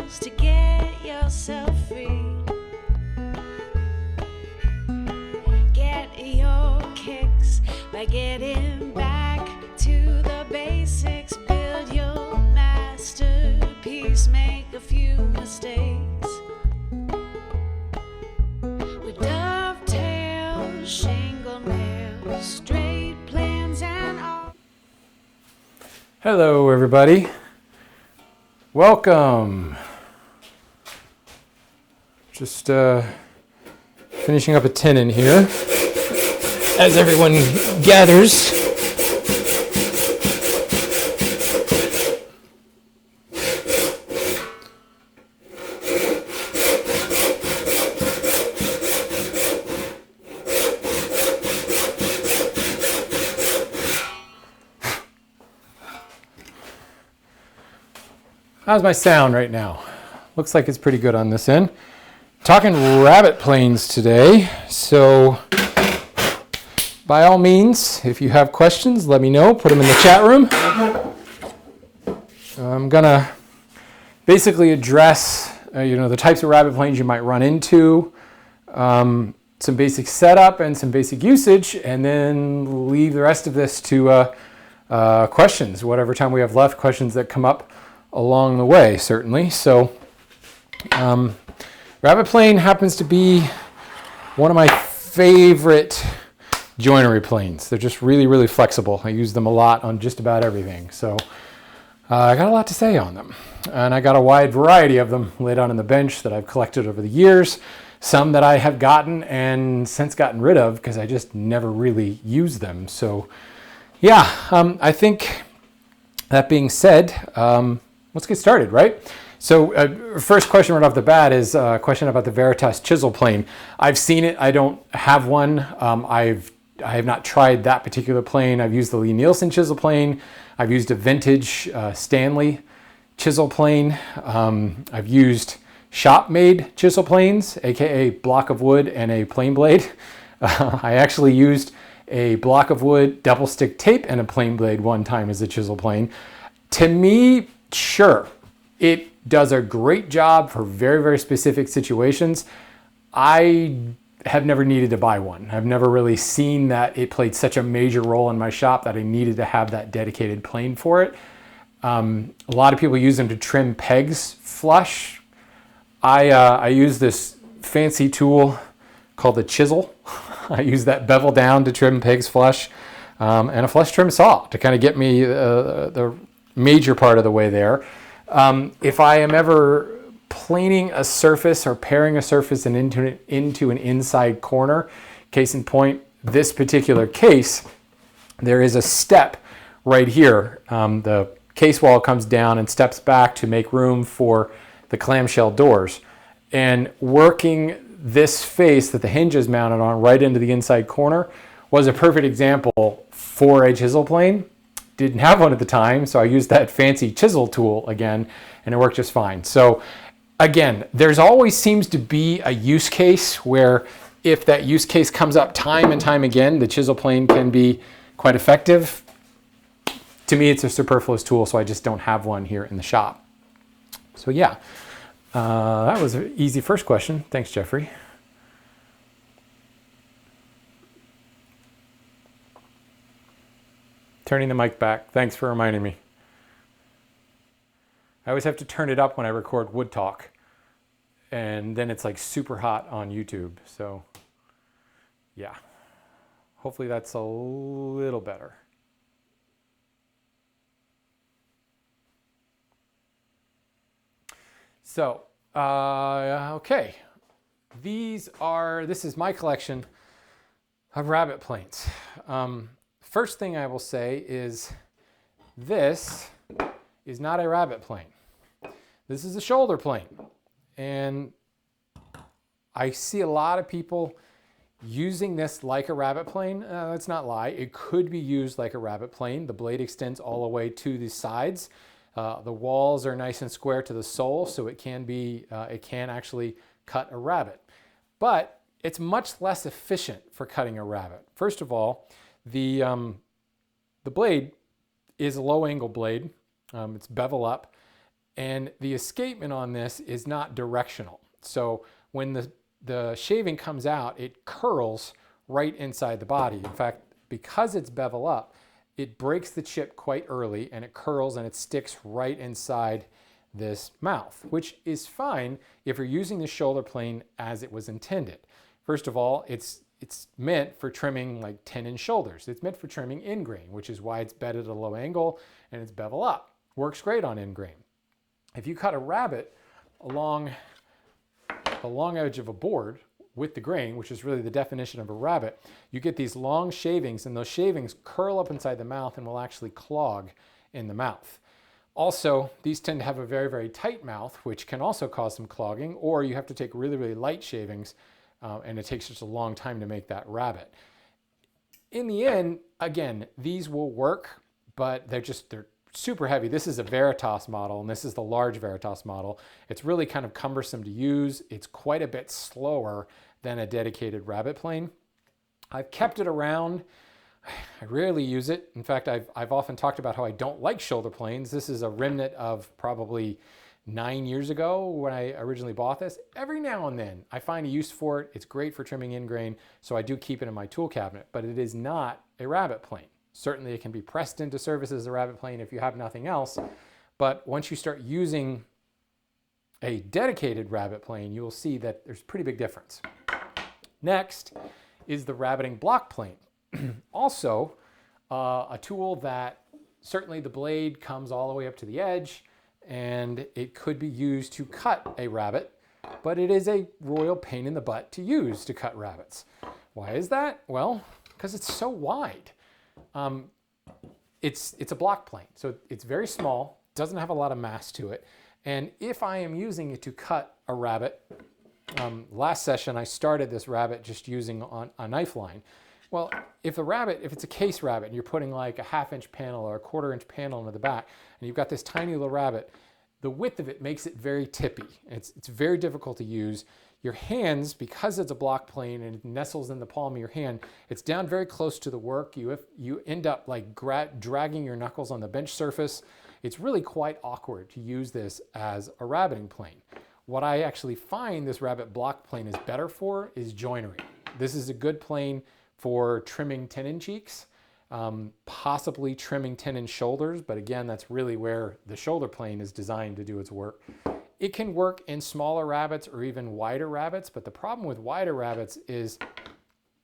tools to get yourself free. Get your kicks by getting back to the basics. Build your masterpiece, make a few mistakes. With dovetails, shingle nails, straight plans and all. Hello everybody, welcome. Just finishing up a tenon here as everyone gathers. How's my sound right now? Looks like it's pretty good on this end. Talking rabbet planes today, so by all means, if you have questions, let me know. Put them in the chat room. I'm gonna basically address the types of rabbet planes you might run into, some basic setup and some basic usage, and then leave the rest of this to questions, whatever time we have left, questions that come up along the way, certainly. So rabbet plane happens to be one of my favorite joinery planes. They're just really, really flexible. I use them a lot on just about everything. So I got a lot to say on them. And I got a wide variety of them laid out on the bench that I've collected over the years. Some that I have gotten and since gotten rid of because I just never really used them. So yeah, I think that being said, let's get started, right? So first question right off the bat is a question about the Veritas chisel plane. I've seen it. I don't have one. I have not tried that particular plane. I've used the Lee Nielsen chisel plane. I've used a vintage Stanley chisel plane. I've used shop-made chisel planes, aka block of wood and a plane blade. I actually used a block of wood, double stick tape, and a plane blade one time as a chisel plane. To me, sure, it does a great job for very, very specific situations. I have never needed to buy one. I've never really seen that it played such a major role in my shop that I needed to have that dedicated plane for it. A lot of people use them to trim pegs flush. I use this fancy tool called the chisel. I use that bevel down to trim pegs flush, and a flush trim saw to kind of get me the major part of the way there. If I am ever planing a surface or paring a surface and into an inside corner, case in point, this particular case, there is a step right here. The case wall comes down and steps back to make room for the clamshell doors. And working this face that the hinge is mounted on right into the inside corner was a perfect example for a chisel plane. Didn't have one at the time, so I used that fancy chisel tool again, and it worked just fine. So again, there's always seems to be a use case where if that use case comes up time and time again, the chisel plane can be quite effective. To me, it's a superfluous tool, so I just don't have one here in the shop. So yeah, that was an easy first question. Thanks, Jeffrey. Turning the mic back. Thanks for reminding me. I always have to turn it up when I record Wood Talk. And then it's like super hot on YouTube. So yeah, hopefully that's a little better. So, okay. This is my collection of rabbet planes. First thing I will say is this is not a rabbet plane. This is a shoulder plane. And I see a lot of people using this like a rabbet plane. Let's not lie. It could be used like a rabbet plane. The blade extends all the way to the sides. The walls are nice and square to the sole, so it can actually cut a rabbet. But it's much less efficient for cutting a rabbet. First of all, the blade is a low angle blade. It's bevel up, And the escapement on this is not directional. So when the shaving comes out, it curls right inside the body. In fact, because it's bevel up, it breaks the chip quite early and it curls and it sticks right inside this mouth, which is fine if you're using the shoulder plane as it was intended. First of all, it's meant for trimming like tendon shoulders. It's meant for trimming in grain, which is why it's bedded at a low angle and it's bevel up. Works great on in grain. If you cut a rabbet along the long edge of a board with the grain, which is really the definition of a rabbet, you get these long shavings, and those shavings curl up inside the mouth and will actually clog in the mouth. Also, these tend to have a very, very tight mouth, which can also cause some clogging, or you have to take really, really light shavings, and it takes just a long time to make that rabbet. In the end, again, these will work, but they're super heavy. This is a Veritas model, and this is the large Veritas model. It's really kind of cumbersome to use. It's quite a bit slower than a dedicated rabbet plane. I've kept it around. I rarely use it. In fact, I've often talked about how I don't like shoulder planes. This is a remnant of probably 9 years ago when I originally bought this. Every now and then I find a use for it. It's great for trimming in grain, so I do keep it in my tool cabinet, but it is not a rabbet plane. Certainly it can be pressed into service as a rabbet plane if you have nothing else, but once you start using a dedicated rabbet plane, you will see that there's a pretty big difference. Next is the rabbeting block plane. Also, a tool that certainly the blade comes all the way up to the edge, and it could be used to cut a rabbet, but it is a royal pain in the butt to use to cut rabbets. Why is that? Well, because it's so wide. It's a block plane, so it's very small, doesn't have a lot of mass to it, and if I am using it to cut a rabbet, last session I started this rabbet just using on a knife line. Well, if it's a case rabbet and you're putting like a 1/2 inch panel or a 1/4 inch panel into the back, and you've got this tiny little rabbet, the width of it makes it very tippy. It's very difficult to use. Your hands, because it's a block plane and it nestles in the palm of your hand, it's down very close to the work. You end up like dragging your knuckles on the bench surface. It's really quite awkward to use this as a rabbeting plane. What I actually find this rabbet block plane is better for is joinery. This is a good plane for trimming tendon cheeks, possibly trimming tendon shoulders, but again, that's really where the shoulder plane is designed to do its work. It can work in smaller rabbets or even wider rabbets, but the problem with wider rabbets is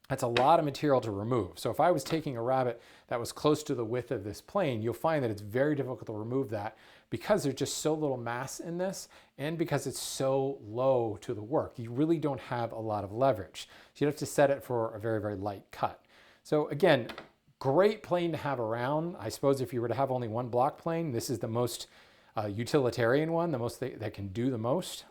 that's a lot of material to remove. So if I was taking a rabbet that was close to the width of this plane, you'll find that it's very difficult to remove that because there's just so little mass in this and because it's so low to the work. You really don't have a lot of leverage. So you have to set it for a very, very light cut. So again, great plane to have around. I suppose if you were to have only one block plane, this is the most utilitarian one, the most that can do the most.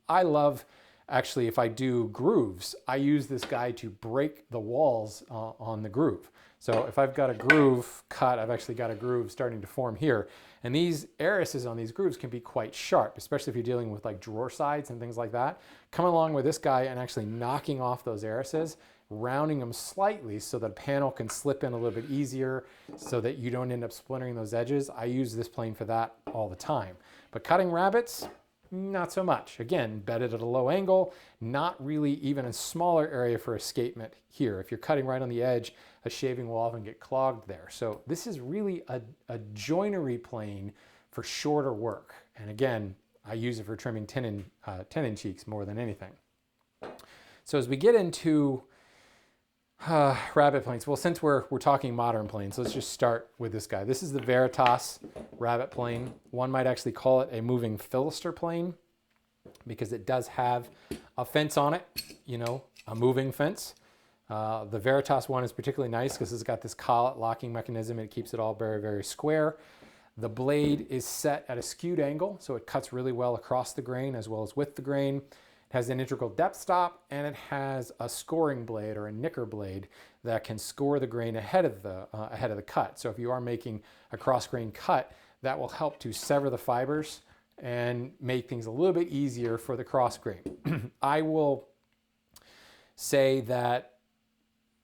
I love, actually, if I do grooves, I use this guy to break the walls on the groove. So if I've got a groove cut, I've actually got a groove starting to form here. And these arises on these grooves can be quite sharp, especially if you're dealing with like drawer sides and things like that. Come along with this guy and actually knocking off those arises, rounding them slightly so that a panel can slip in a little bit easier so that you don't end up splintering those edges. I use this plane for that all the time. But cutting rabbets, not so much. Again, bedded at a low angle, not really even a smaller area for escapement here. If you're cutting right on the edge, a shaving will often get clogged there. So this is really a joinery plane for shorter work. And again, I use it for trimming tendon cheeks more than anything. So as we get into rabbet planes, well, since we're talking modern planes, let's just start with this guy. This is the Veritas rabbet plane. One might actually call it a moving Fillister plane because it does have a fence on it, you know, a moving fence. The Veritas one is particularly nice because it's got this collet locking mechanism. It keeps it all very, very square. The blade is set at a skewed angle, so it cuts really well across the grain as well as with the grain. Has an integral depth stop, and it has a scoring blade or a nicker blade that can score the grain ahead of the cut. So if you are making a cross grain cut, that will help to sever the fibers and make things a little bit easier for the cross grain. I will say that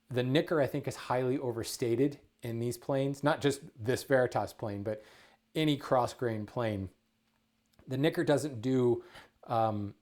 the nicker I think is highly overstated in these planes, not just this Veritas plane, but any cross grain plane. The nicker doesn't do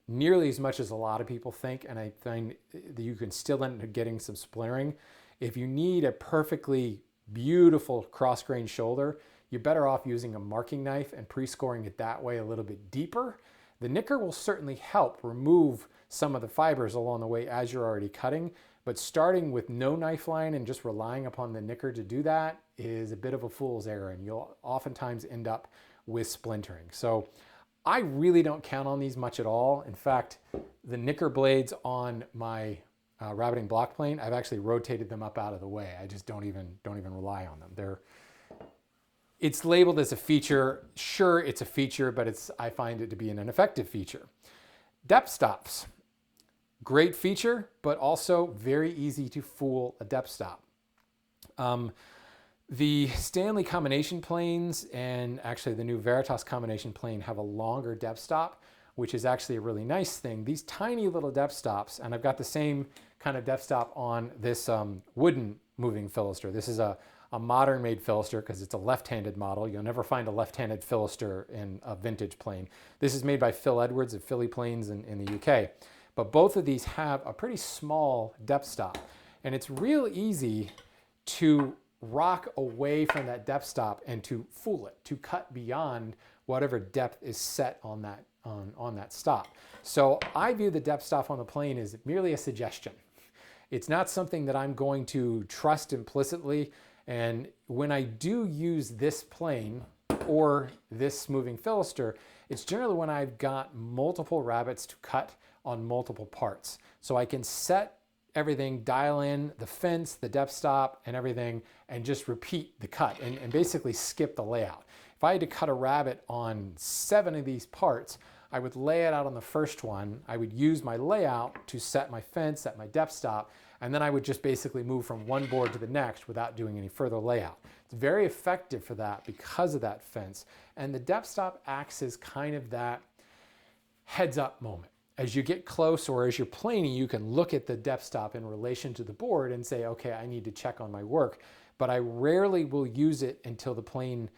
nearly as much as a lot of people think, and I find that you can still end up getting some splintering. If you need a perfectly beautiful cross-grain shoulder, you're better off using a marking knife and pre-scoring it that way a little bit deeper. The nicker will certainly help remove some of the fibers along the way as you're already cutting, but starting with no knife line and just relying upon the nicker to do that is a bit of a fool's errand, and you'll oftentimes end up with splintering. So I really don't count on these much at all. In fact, the nicker blades on my rabbeting block plane, I've actually rotated them up out of the way. I just don't even rely on them. It's labeled as a feature. Sure, it's a feature, but I find it to be an ineffective feature. Depth stops. Great feature, but also very easy to fool a depth stop. The Stanley combination planes and actually the new Veritas combination plane have a longer depth stop, which is actually a really nice thing. These tiny little depth stops, and I've got the same kind of depth stop on this wooden moving Fillister. This is a modern made Fillister because it's a left-handed model. You'll never find a left-handed Fillister in a vintage plane. This is made by Phil Edwards of Philly Planes in the UK. But both of these have a pretty small depth stop, and it's real easy to rock away from that depth stop and to fool it, to cut beyond whatever depth is set on that stop. So I view the depth stop on the plane as merely a suggestion. It's not something that I'm going to trust implicitly, and when I do use this plane or this moving Fillister, it's generally when I've got multiple rabbets to cut on multiple parts. So I can set everything, dial in the fence, the depth stop, and everything, and just repeat the cut and basically skip the layout. If I had to cut a rabbet on 7 of these parts, I would lay it out on the first one. I would use my layout to set my fence, set my depth stop, and then I would just basically move from one board to the next without doing any further layout. It's very effective for that because of that fence. And the depth stop acts as kind of that heads up moment. As you get close or as you're planing, you can look at the depth stop in relation to the board and say, okay, I need to check on my work. But I rarely will use it until the plane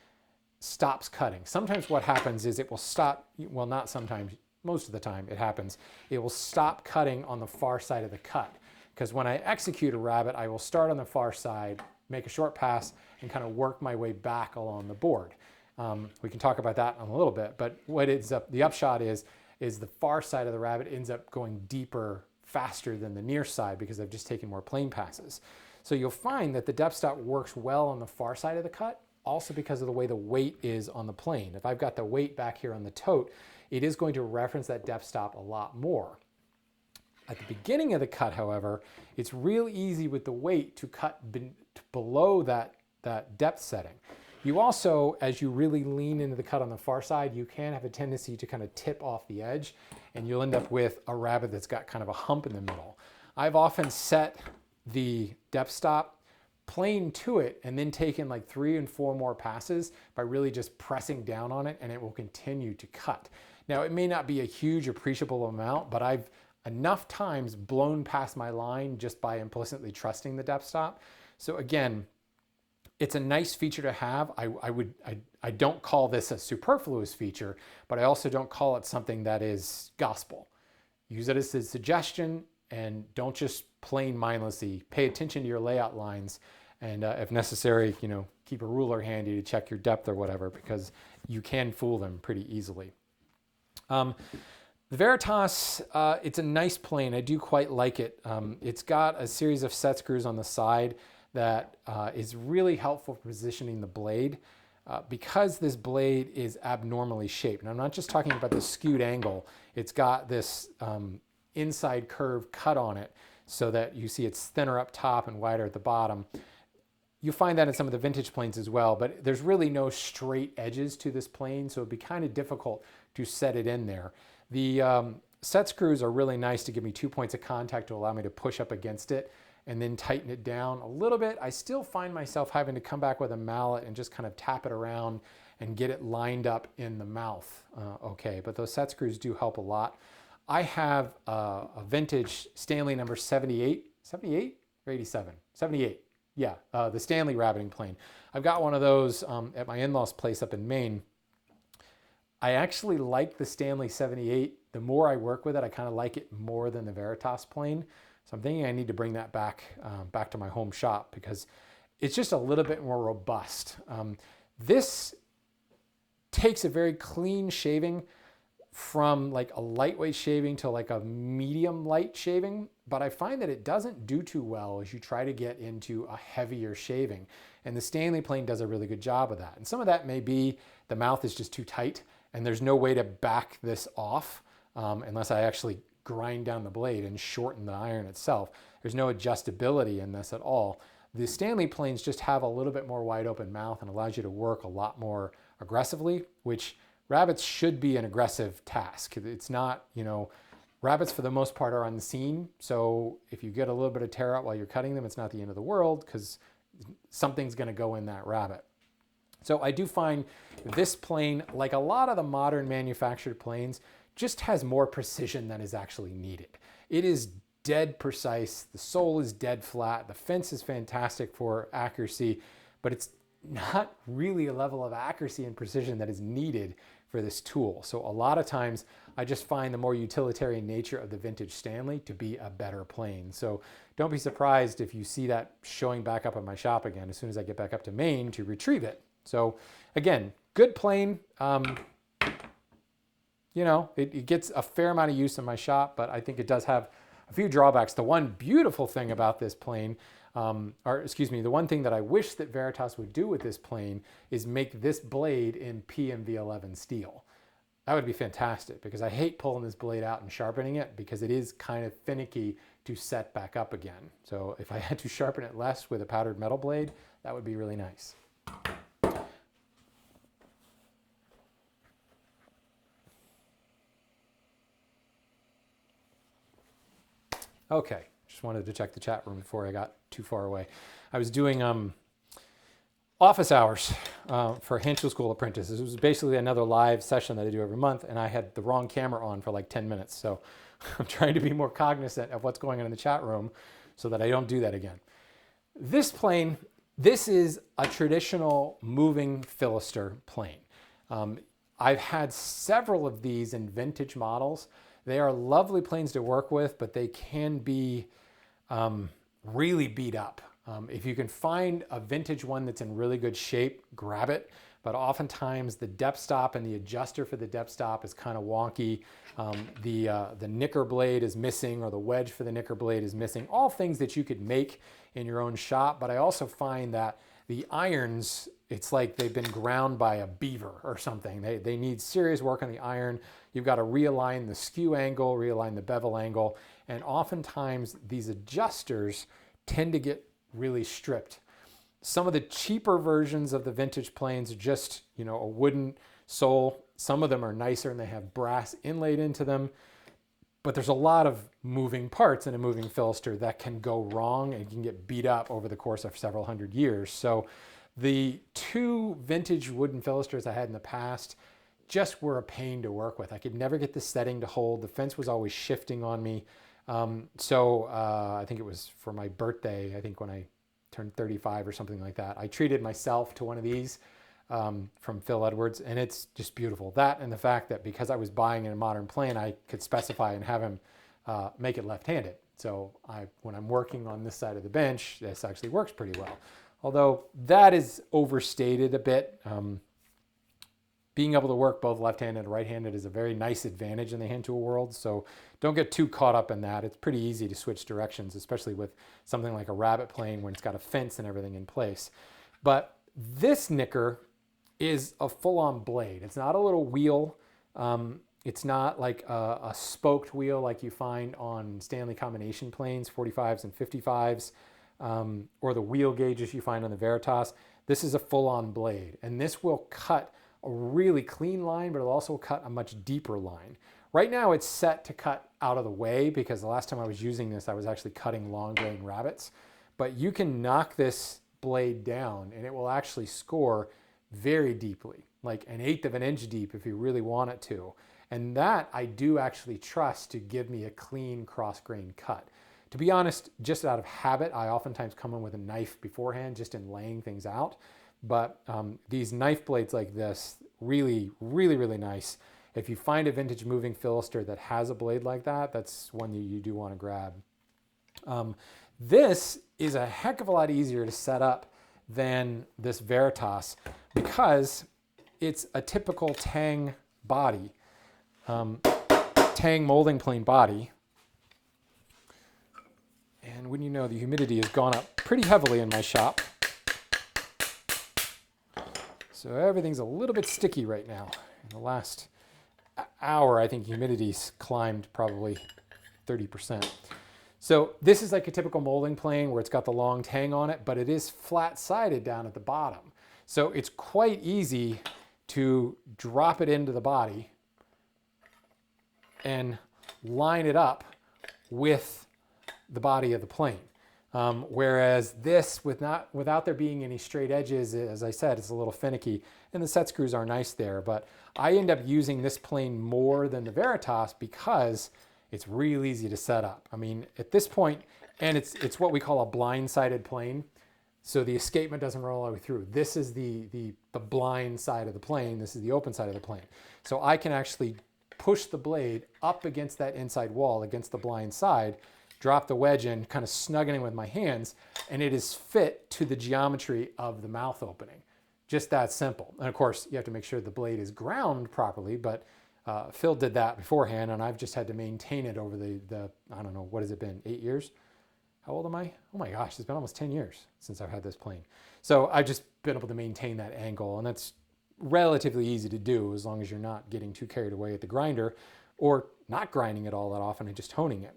stops cutting. Sometimes what happens is it will stop, well, not sometimes, most of the time it happens, it will stop cutting on the far side of the cut. Because when I execute a rabbet, I will start on the far side, make a short pass, and kind of work my way back along the board. We can talk about that in a little bit, but what the upshot is the far side of the rabbet ends up going deeper faster than the near side because I've just taken more plane passes. So you'll find that the depth stop works well on the far side of the cut, also because of the way the weight is on the plane. If I've got the weight back here on the tote, it is going to reference that depth stop a lot more. At the beginning of the cut, however, it's real easy with the weight to cut below that depth setting. You also, as you really lean into the cut on the far side, you can have a tendency to kind of tip off the edge, and you'll end up with a rabbet that's got kind of a hump in the middle. I've often set the depth stop plane to it and then taken like 3 and 4 more passes by really just pressing down on it, and it will continue to cut. Now, it may not be a huge appreciable amount, but I've enough times blown past my line just by implicitly trusting the depth stop. So again, it's a nice feature to have. I don't call this a superfluous feature, but I also don't call it something that is gospel. Use it as a suggestion and don't just plane mindlessly. Pay attention to your layout lines, and if necessary, keep a ruler handy to check your depth or whatever, because you can fool them pretty easily. The Veritas, it's a nice plane. I do quite like it. It's got a series of set screws on the side that is really helpful for positioning the blade because this blade is abnormally shaped. And I'm not just talking about the skewed angle. It's got this inside curve cut on it so that you see it's thinner up top and wider at the bottom. You find that in some of the vintage planes as well, but there's really no straight edges to this plane, so it'd be kind of difficult to set it in there. The set screws are really nice to give me 2 points of contact to allow me to push up against it and then tighten it down a little bit. I still find myself having to come back with a mallet and just kind of tap it around and get it lined up in the mouth. Okay, but those set screws do help a lot. I have a vintage Stanley number 78 or 87? 78. Yeah, the Stanley rabbeting plane. I've got one of those at my in-laws place up in Maine. I actually like the Stanley 78. The more I work with it, I kind of like it more than the Veritas plane. So I'm thinking I need to bring that back to my home shop because it's just a little bit more robust. This takes a very clean shaving from like a lightweight shaving to like a medium light shaving, but I find that it doesn't do too well as you try to get into a heavier shaving. And the Stanley plane does a really good job of that. And some of that may be the mouth is just too tight and there's no way to back this off unless I actually grind down the blade and shorten the iron itself. There's no adjustability in this at all. The Stanley planes just have a little bit more wide open mouth and allows you to work a lot more aggressively, which rabbets should be an aggressive task. It's not, rabbets for the most part are on the scene. So if you get a little bit of tear out while you're cutting them, it's not the end of the world because something's going to go in that rabbet. So I do find this plane, like a lot of the modern manufactured planes, just has more precision than is actually needed. It is dead precise. The sole is dead flat. The fence is fantastic for accuracy, but it's not really a level of accuracy and precision that is needed for this tool. So a lot of times I just find the more utilitarian nature of the vintage Stanley to be a better plane. So don't be surprised if you see that showing back up in my shop again as soon as I get back up to Maine to retrieve it. So again, good plane. It gets a fair amount of use in my shop, but I think it does have a few drawbacks. The one beautiful thing about this plane, the one thing that I wish that Veritas would do with this plane is make this blade in PMV11 steel. That would be fantastic because I hate pulling this blade out and sharpening it because it is kind of finicky to set back up again. So if I had to sharpen it less with a powdered metal blade, that would be really nice. Okay, just wanted to check the chat room before I got too far away. I was doing office hours for Henschel School apprentices. It was basically another live session that I do every month, and I had the wrong camera on for like 10 minutes. So I'm trying to be more cognizant of what's going on in the chat room so that I don't do that again. This plane, this is a traditional moving Fillister plane. I've had several of these in vintage models. They are lovely planes to work with, but they can be really beat up. If you can find a vintage one that's in really good shape, grab it. But oftentimes the depth stop and the adjuster for the depth stop is kind of wonky. The nicker blade is missing, or the wedge for the nicker blade is missing. All things that you could make in your own shop. But I also find that the irons, it's like they've been ground by a beaver or something. They need serious work on the iron. You've got to realign the skew angle, realign the bevel angle. And oftentimes these adjusters tend to get really stripped. Some of the cheaper versions of the vintage planes are just, a wooden sole. Some of them are nicer and they have brass inlaid into them. But there's a lot of moving parts in a moving Fillister that can go wrong and can get beat up over the course of several hundred years. So the two vintage wooden Phillisters I had in the past just were a pain to work with. I could never get the setting to hold. The fence was always shifting on me. I think it was for my birthday, I think when I turned 35 or something like that, I treated myself to one of these from Phil Edwards, and it's just beautiful. That and the fact that because I was buying in a modern plane, I could specify and have him make it left-handed. So when I'm working on this side of the bench, this actually works pretty well. Although that is overstated a bit. Being able to work both left-handed and right-handed is a very nice advantage in the hand tool world. So don't get too caught up in that. It's pretty easy to switch directions, especially with something like a Rabbet plane when it's got a fence and everything in place. But this nicker is a full-on blade. It's not a little wheel. It's not like a spoked wheel like you find on Stanley combination planes, 45s and 55s, or the wheel gauges you find on the Veritas. This is a full-on blade, and this will cut a really clean line, but it'll also cut a much deeper line. Right now it's set to cut out of the way because the last time I was using this, I was actually cutting long grain rabbets. But you can knock this blade down and it will actually score very deeply, like 1/8 of an inch deep if you really want it to. And that I do actually trust to give me a clean cross grain cut. To be honest, just out of habit, I oftentimes come in with a knife beforehand just in laying things out. But these knife blades like this really, really, really nice. If you find a vintage moving Fillister that has a blade like that, that's one that you do want to grab. This is a heck of a lot easier to set up than this Veritas because it's a typical Tang body, Tang molding plane body. And wouldn't you know, the humidity has gone up pretty heavily in my shop. So everything's a little bit sticky right now. In the last hour, I think humidity's climbed probably 30%. So this is like a typical molding plane where it's got the long tang on it, but it is flat-sided down at the bottom. So it's quite easy to drop it into the body and line it up with the body of the plane. Whereas this, without there being any straight edges, as I said, it's a little finicky, and the set screws are nice there. But I end up using this plane more than the Veritas because it's real easy to set up. I mean, at this point, and it's what we call a blind-sided plane, so the escapement doesn't roll all the way through. This is the blind side of the plane. This is the open side of the plane. So I can actually push the blade up against that inside wall, against the blind side, drop the wedge in, kind of snugging with my hands, and it is fit to the geometry of the mouth opening. Just that simple. And of course, you have to make sure the blade is ground properly, but Phil did that beforehand, and I've just had to maintain it over the I don't know, what has it been, 8 years? How old am I? Oh my gosh, it's been almost 10 years since I've had this plane. So I've just been able to maintain that angle, and that's relatively easy to do as long as you're not getting too carried away at the grinder or not grinding it all that often and just honing it.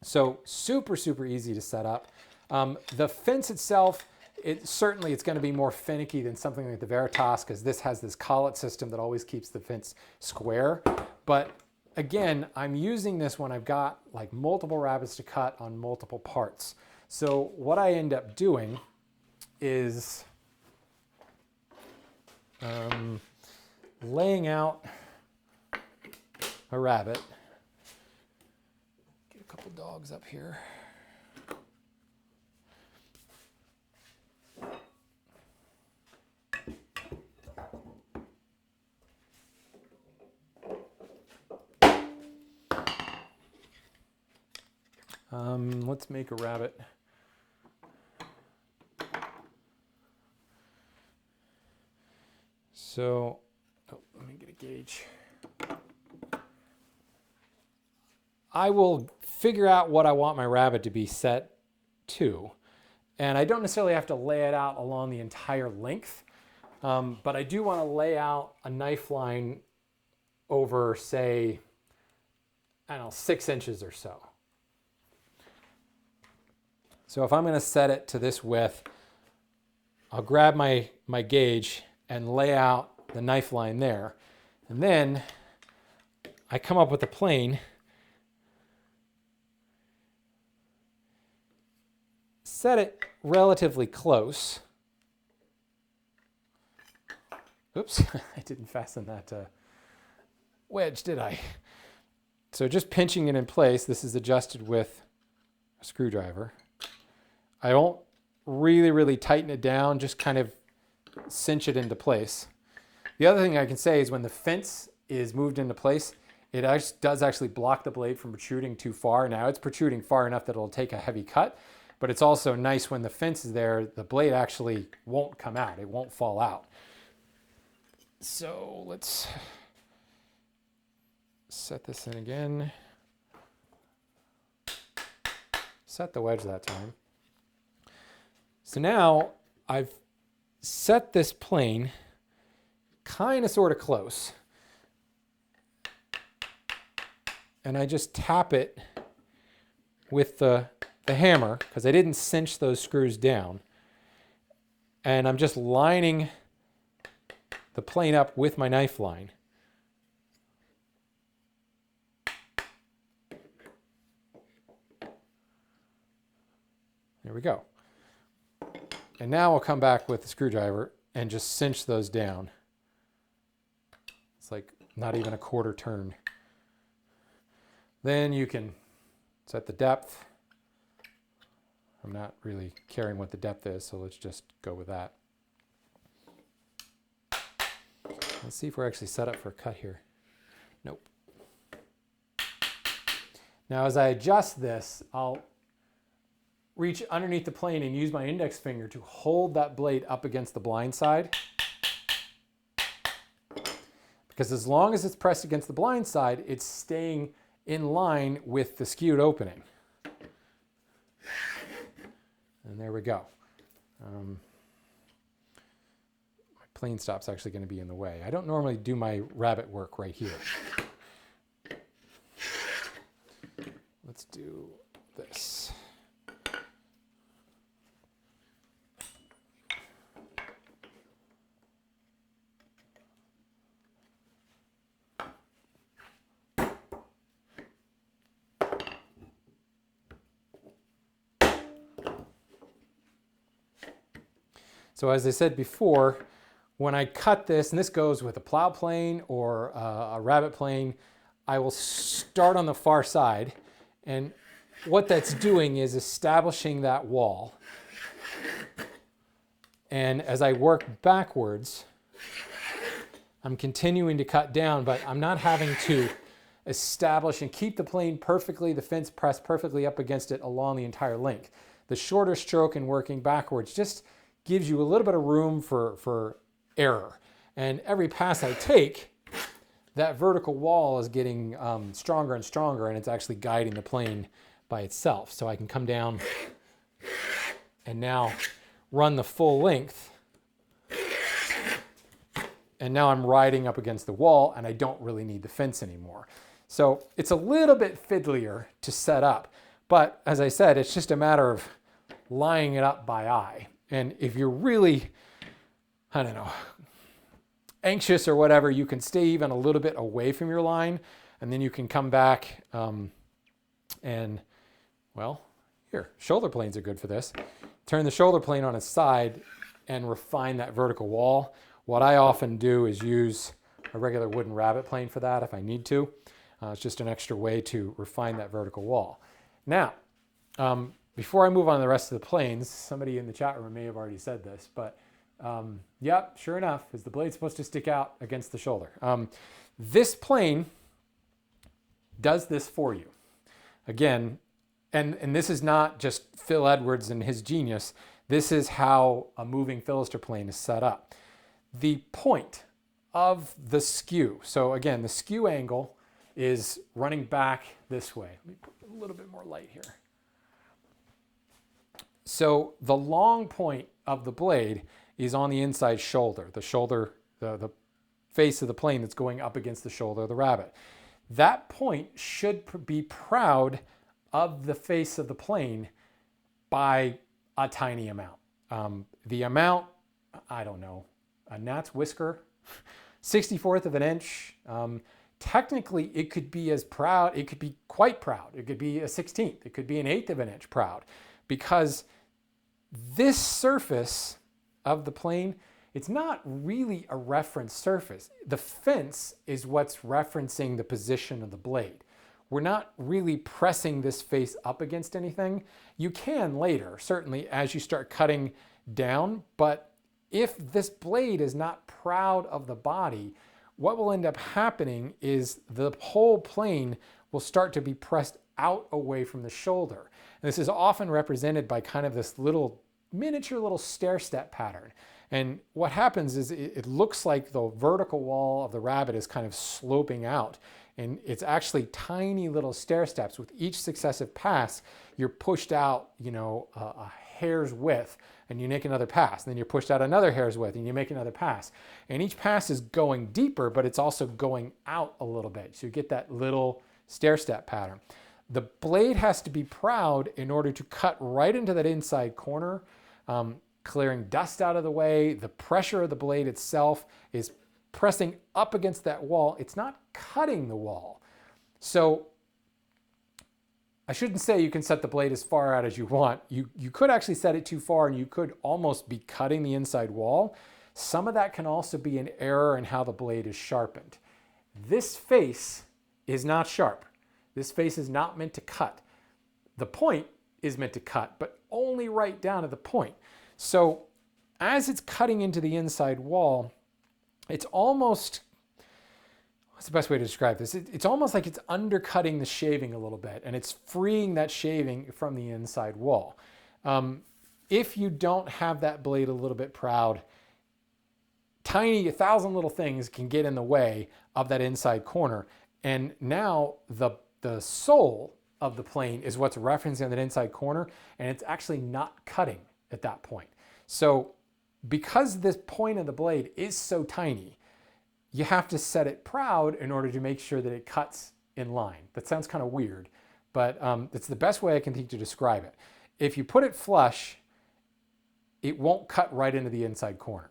So super, super easy to set up. The fence itself, it's going to be more finicky than something like the Veritas because this has this collet system that always keeps the fence square. But again, I'm using this when I've got like multiple rabbets to cut on multiple parts. So what I end up doing is laying out a rabbet. Get a couple dogs up here. Let's make a rabbet. So, let me get a gauge. I will figure out what I want my rabbet to be set to. And I don't necessarily have to lay it out along the entire length, but I do want to lay out a knife line over, say, I don't know, 6 inches or so. So if I'm going to set it to this width, I'll grab my gauge and lay out the knife line there. And then I come up with a plane, set it relatively close. Oops, I didn't fasten that wedge, did I? So just pinching it in place, this is adjusted with a screwdriver. I won't really tighten it down, just kind of cinch it into place. The other thing I can say is when the fence is moved into place, it does actually block the blade from protruding too far. Now it's protruding far enough that it'll take a heavy cut, but it's also nice when the fence is there, the blade actually won't come out. It won't fall out. So let's set this in again. Set the wedge that time. So now I've set this plane kind of sort of close. And I just tap it with the hammer because I didn't cinch those screws down. And I'm just lining the plane up with my knife line. There we go. And now I'll come back with the screwdriver and just cinch those down. It's like not even a quarter turn. Then you can set the depth. I'm not really caring what the depth is, so let's just go with that. Let's see if we're actually set up for a cut here. Nope. Now as I adjust this, I'll reach underneath the plane and use my index finger to hold that blade up against the blind side. Because as long as it's pressed against the blind side, it's staying in line with the skewed opening. And there we go. My plane stop's actually going to be in the way. I don't normally do my rabbet work right here. Let's do this. So as I said before, when I cut this, and this goes with a plow plane or a rabbet plane, I will start on the far side. And what that's doing is establishing that wall. And as I work backwards, I'm continuing to cut down, but I'm not having to establish and keep the plane perfectly, the fence pressed perfectly up against it along the entire length. The shorter stroke in working backwards just gives you a little bit of room for error. And every pass I take, that vertical wall is getting stronger and stronger, and it's actually guiding the plane by itself. So I can come down and now run the full length. And now I'm riding up against the wall, and I don't really need the fence anymore. So it's a little bit fiddlier to set up. But as I said, it's just a matter of lining it up by eye. And if you're really, I don't know, anxious or whatever, you can stay even a little bit away from your line, and then you can come back and, well, here, shoulder planes are good for this. Turn the shoulder plane on its side and refine that vertical wall. What I often do is use a regular wooden rabbet plane for that if I need to. It's just an extra way to refine that vertical wall. Now, before I move on to the rest of the planes, somebody in the chat room may have already said this, but yep, sure enough, is the blade supposed to stick out against the shoulder? This plane does this for you. Again, and this is not just Phil Edwards and his genius. This is how a moving Fillister plane is set up. The point of the skew, so again, the skew angle is running back this way. Let me put a little bit more light here. So the long point of the blade is on the inside shoulder, the face of the plane that's going up against the shoulder of the rabbet. That point should be proud of the face of the plane by a tiny amount. The amount, I don't know, a gnat's whisker, 64th of an inch. Technically, it could be as proud, it could be quite proud. It could be a 16th, it could be an 1/8 of an inch proud, because this surface of the plane, it's not really a reference surface. The fence is what's referencing the position of the blade. We're not really pressing this face up against anything. You can later, certainly as you start cutting down, but if this blade is not proud of the body, what will end up happening is the whole plane will start to be pressed out away from the shoulder. And this is often represented by kind of this little miniature little stair step pattern. And what happens is it looks like the vertical wall of the rabbet is kind of sloping out. And it's actually tiny little stair steps. With each successive pass, you're pushed out, a hair's width, and you make another pass. And then you're pushed out another hair's width, and you make another pass. And each pass is going deeper, but it's also going out a little bit. So you get that little stair step pattern. The blade has to be proud in order to cut right into that inside corner, clearing dust out of the way. The pressure of the blade itself is pressing up against that wall. It's not cutting the wall. So I shouldn't say you can set the blade as far out as you want. You could actually set it too far, and you could almost be cutting the inside wall. Some of that can also be an error in how the blade is sharpened. This face is not sharp. This face is not meant to cut. The point is meant to cut, but only right down to the point. So as it's cutting into the inside wall, it's almost, what's the best way to describe this? It's almost like it's undercutting the shaving a little bit, and it's freeing that shaving from the inside wall. If you don't have that blade a little bit proud, tiny 1,000 little things can get in the way of that inside corner. And now the sole of the plane is what's referencing that inside corner, and it's actually not cutting at that point. So because this point of the blade is so tiny, you have to set it proud in order to make sure that it cuts in line. That sounds kind of weird, but it's the best way I can think to describe it. If you put it flush, it won't cut right into the inside corner.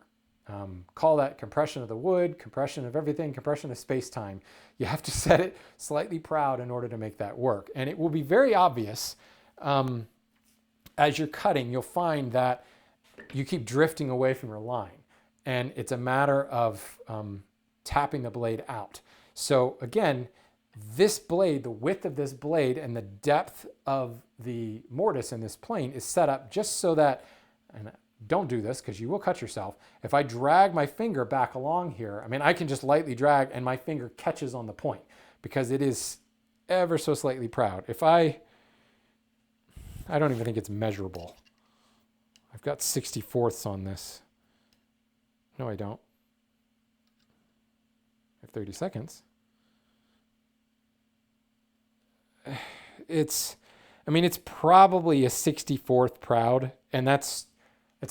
Call that compression of the wood, compression of everything, compression of space-time. You have to set it slightly proud in order to make that work. And it will be very obvious as you're cutting, you'll find that you keep drifting away from your line. And it's a matter of tapping the blade out. So again, this blade, the width of this blade and the depth of the mortise in this plane is set up just so that, and don't do this because you will cut yourself. If I drag my finger back along here, I mean, I can just lightly drag and my finger catches on the point because it is ever so slightly proud. If I don't even think it's measurable. I've got 64ths on this. No, I don't. I have 30 seconds. It's probably a 64th proud, and it's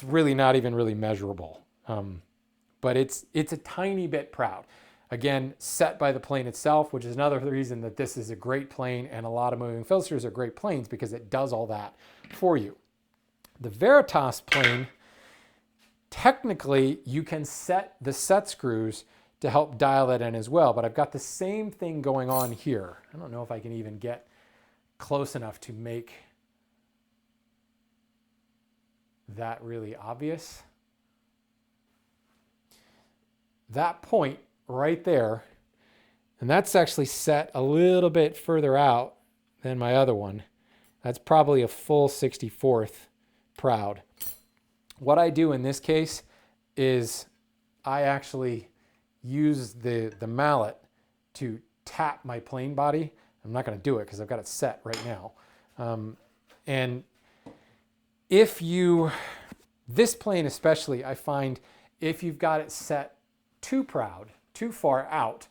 really not even really measurable. But it's a tiny bit proud. Again, set by the plane itself, which is another reason that this is a great plane, and a lot of moving Fillisters are great planes because it does all that for you. The Veritas plane, technically you can set the set screws to help dial that in as well, but I've got the same thing going on here. I don't know if I can even get close enough to make that really obvious. That point right there, and that's actually set a little bit further out than my other one. That's probably a full 64th proud. What I do in this case is I actually use the mallet to tap my plane body. I'm not going to do it because I've got it set right now. And if this plane especially, I find if you've got it set too proud, too far out,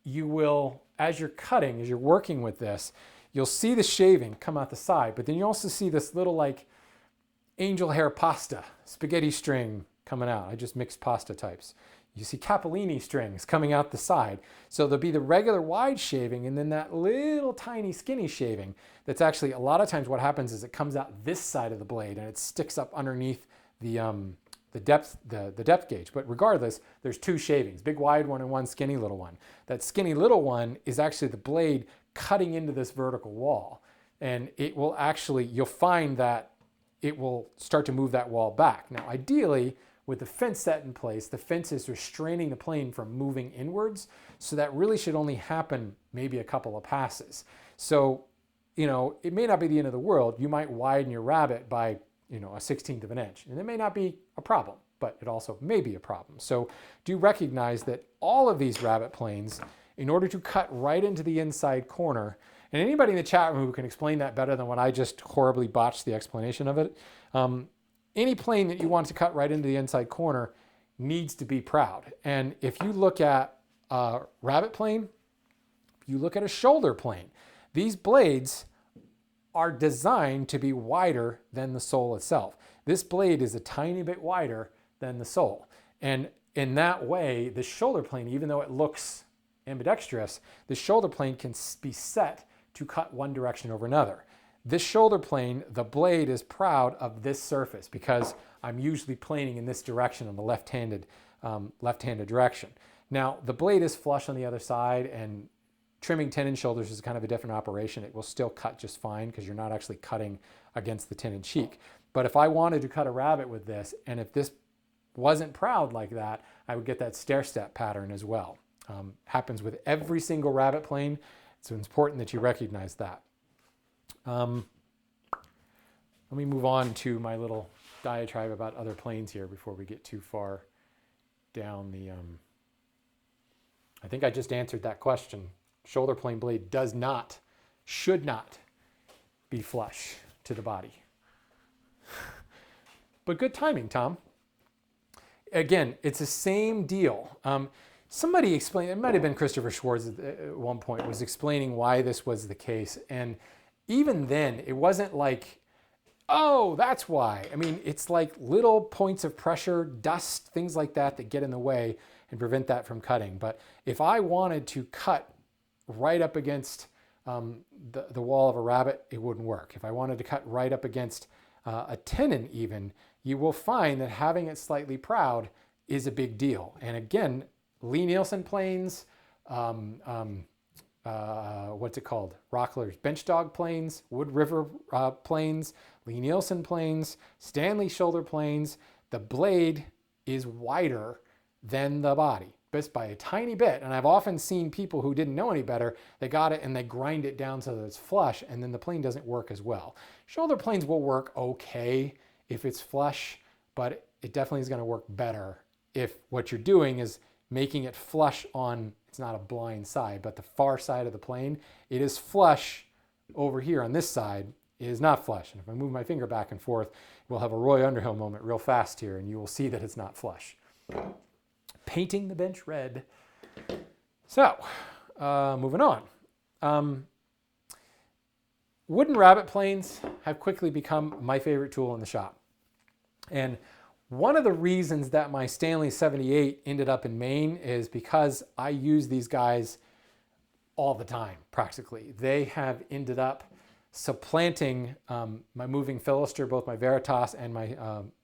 you will, as you're cutting, as you're working with this, you'll see the shaving come out the side, but then you also see this little like angel hair pasta, spaghetti string coming out. I just mixed pasta types. You see capellini strings coming out the side. So there'll be the regular wide shaving and then that little tiny skinny shaving that's actually, a lot of times what happens is it comes out this side of the blade and it sticks up underneath the depth gauge. But regardless, there's two shavings, big wide one and one skinny little one. That skinny little one is actually the blade cutting into this vertical wall. And it will actually, you'll find that it will start to move that wall back. Now, ideally, with the fence set in place, the fence is restraining the plane from moving inwards. So that really should only happen maybe a couple of passes. So, it may not be the end of the world. You might widen your rabbet by, a 1/16 of an inch. And it may not be a problem, but it also may be a problem. So do recognize that all of these rabbet planes, in order to cut right into the inside corner, and anybody in the chat room who can explain that better than when I just horribly botched the explanation of it, any plane that you want to cut right into the inside corner needs to be proud. And if you look at a rabbet plane, if you look at a shoulder plane, these blades are designed to be wider than the sole itself. This blade is a tiny bit wider than the sole. And in that way, the shoulder plane, even though it looks ambidextrous, the shoulder plane can be set to cut one direction over another. This shoulder plane, the blade is proud of this surface because I'm usually planing in this direction on the left-handed direction. Now, the blade is flush on the other side, and trimming tenon shoulders is kind of a different operation. It will still cut just fine because you're not actually cutting against the tenon cheek. But if I wanted to cut a rabbet with this, and if this wasn't proud like that, I would get that stair-step pattern as well. Happens with every single rabbet plane, so it's important that you recognize that. Let me move on to my little diatribe about other planes here before we get too far down the, I think I just answered that question. Shoulder plane blade should not be flush to the body. But good timing, Tom. Again, it's the same deal. Somebody explained, it might have been Christopher Schwartz at one point, was explaining why this was the case. And even then, it wasn't like, oh, that's why. I mean, it's like little points of pressure, dust, things like that that get in the way and prevent that from cutting. But if I wanted to cut right up against the wall of a rabbet, it wouldn't work. If I wanted to cut right up against a tenon even, you will find that having it slightly proud is a big deal. And again, Lee Nielsen planes, what's it called? Rockler's bench dog planes, Wood River planes, Lee Nielsen planes, Stanley shoulder planes. The blade is wider than the body, just by a tiny bit. And I've often seen people who didn't know any better, they got it and they grind it down so that it's flush, and then the plane doesn't work as well. Shoulder planes will work okay if it's flush, but it definitely is going to work better if what you're doing is making it flush on, it's not a blind side, but the far side of the plane. It is flush over here on this side. It is not flush. And if I move my finger back and forth, we'll have a Roy Underhill moment real fast here, and you will see that it's not flush. Painting the bench red. So, moving on. Wooden rabbet planes have quickly become my favorite tool in the shop. And one of the reasons that my Stanley 78 ended up in Maine is because I use these guys all the time, practically. They have ended up supplanting my moving Fillister, both my Veritas and my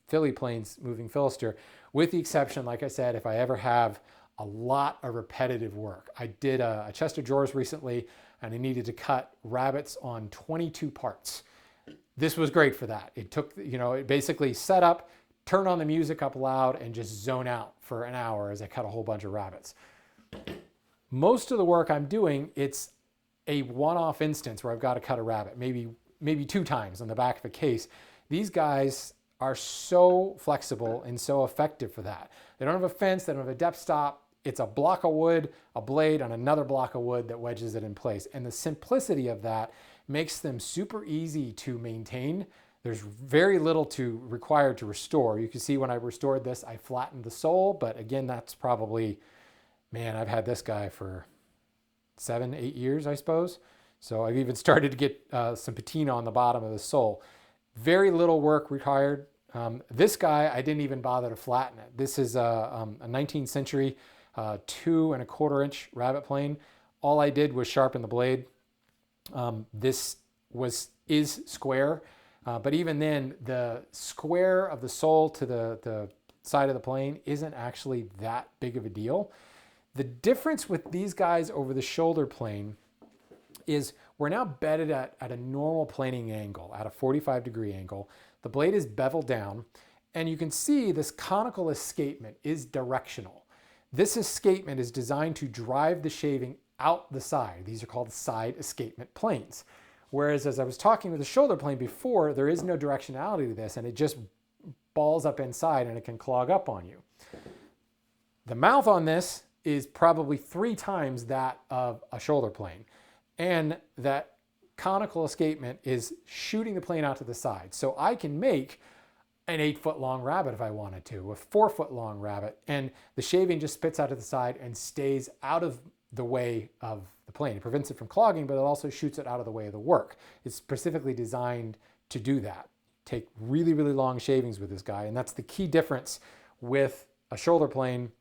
Philly planes moving Fillister, with the exception, like I said, if I ever have a lot of repetitive work. I did a chest of drawers recently, and I needed to cut rabbets on 22 parts. This was great for that. It took, it basically set up, turn on the music up loud, and just zone out for an hour as I cut a whole bunch of rabbets. Most of the work I'm doing, it's a one-off instance where I've got to cut a rabbet, maybe 2 times on the back of a case. These guys are so flexible and so effective for that. They don't have a fence, they don't have a depth stop. It's a block of wood, a blade on another block of wood that wedges it in place. And the simplicity of that makes them super easy to maintain. There's very little required to restore. You can see when I restored this, I flattened the sole, but again, that's probably, I've had this guy for 7-8 years, I suppose. So I've even started to get some patina on the bottom of the sole. Very little work required. This guy, I didn't even bother to flatten it. This is a 19th century 2 1/4 inch rabbet plane. All I did was sharpen the blade. This is square, but even then, the square of the sole to the side of the plane isn't actually that big of a deal. The difference with these guys over the shoulder plane is we're now bedded at a normal planing angle, at a 45-degree angle. The blade is beveled down, and you can see this conical escapement is directional. This escapement is designed to drive the shaving out the side. These are called side escapement planes. Whereas as I was talking with the shoulder plane before, there is no directionality to this, and it just balls up inside and it can clog up on you. The mouth on this is probably 3 times that of a shoulder plane. And that conical escapement is shooting the plane out to the side. So I can make an 8-foot long rabbet if I wanted to, a 4-foot long rabbet, and the shaving just spits out to the side and stays out of the way of the plane. It prevents it from clogging, but it also shoots it out of the way of the work. It's specifically designed to do that. Take really, really long shavings with this guy, and that's the key difference with a shoulder plane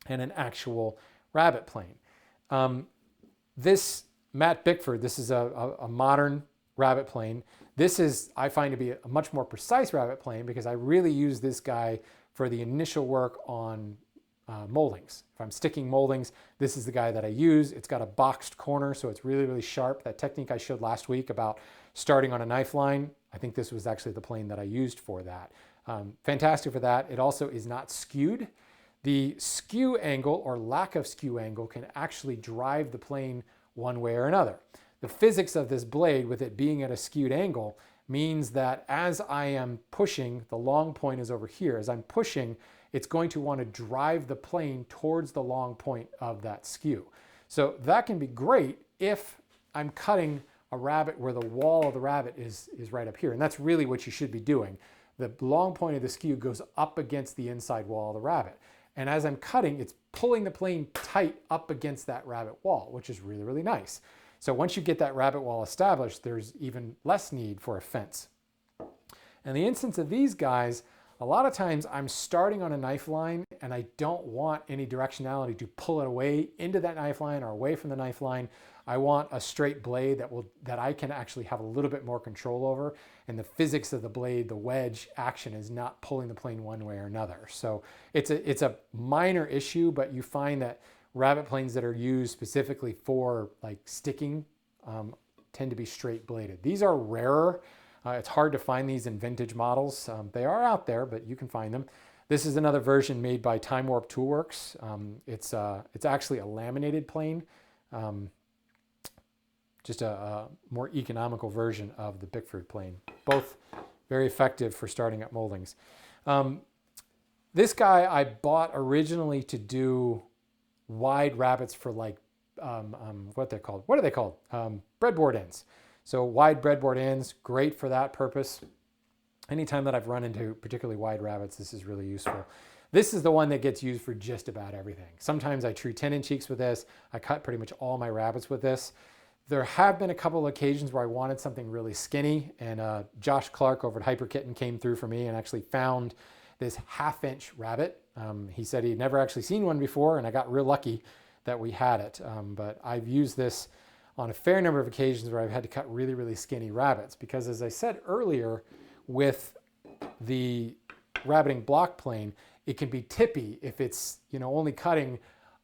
and an actual rabbet plane. This Matt Bickford, this is a modern rabbet plane. This is, I find, to be a much more precise rabbet plane because I really use this guy for the initial work on moldings. If I'm sticking moldings, this is the guy that I use. It's got a boxed corner, so it's really, really sharp. That technique I showed last week about starting on a knife line, I think this was actually the plane that I used for that. Fantastic for that. It also is not skewed. The skew angle or lack of skew angle can actually drive the plane one way or another. The physics of this blade, with it being at a skewed angle, means that as I am pushing, the long point is over here, as I'm pushing, it's going to want to drive the plane towards the long point of that skew. So that can be great if I'm cutting a rabbet where the wall of the rabbet is right up here. And that's really what you should be doing. The long point of the skew goes up against the inside wall of the rabbet. And as I'm cutting, it's pulling the plane tight up against that rabbet wall, which is really, really nice. So once you get that rabbet wall established, there's even less need for a fence. In the instance of these guys, a lot of times I'm starting on a knife line and I don't want any directionality to pull it away into that knife line or away from the knife line. I want a straight blade that I can actually have a little bit more control over, and the physics of the blade, the wedge action, is not pulling the plane one way or another. So it's a minor issue, but you find that rabbet planes that are used specifically for like sticking tend to be straight bladed. These are rarer. It's hard to find these in vintage models. They are out there, but you can find them. This is another version made by Time Warp Toolworks. It's actually a laminated plane, just a more economical version of the Bickford plane. Both very effective for starting up moldings. This guy I bought originally to do wide rabbets for like, what are they called? Breadboard ends. So wide breadboard ends, great for that purpose. Anytime that I've run into particularly wide rabbets, this is really useful. This is the one that gets used for just about everything. Sometimes I true tenon cheeks with this. I cut pretty much all my rabbets with this. There have been a couple of occasions where I wanted something really skinny, and Josh Clark over at Hyper Kitten came through for me and actually found this 1/2-inch rabbet. He said he'd never actually seen one before, and I got real lucky that we had it. But I've used this on a fair number of occasions where I've had to cut really, really skinny rabbets, because as I said earlier, with the rabbeting block plane, it can be tippy if it's only cutting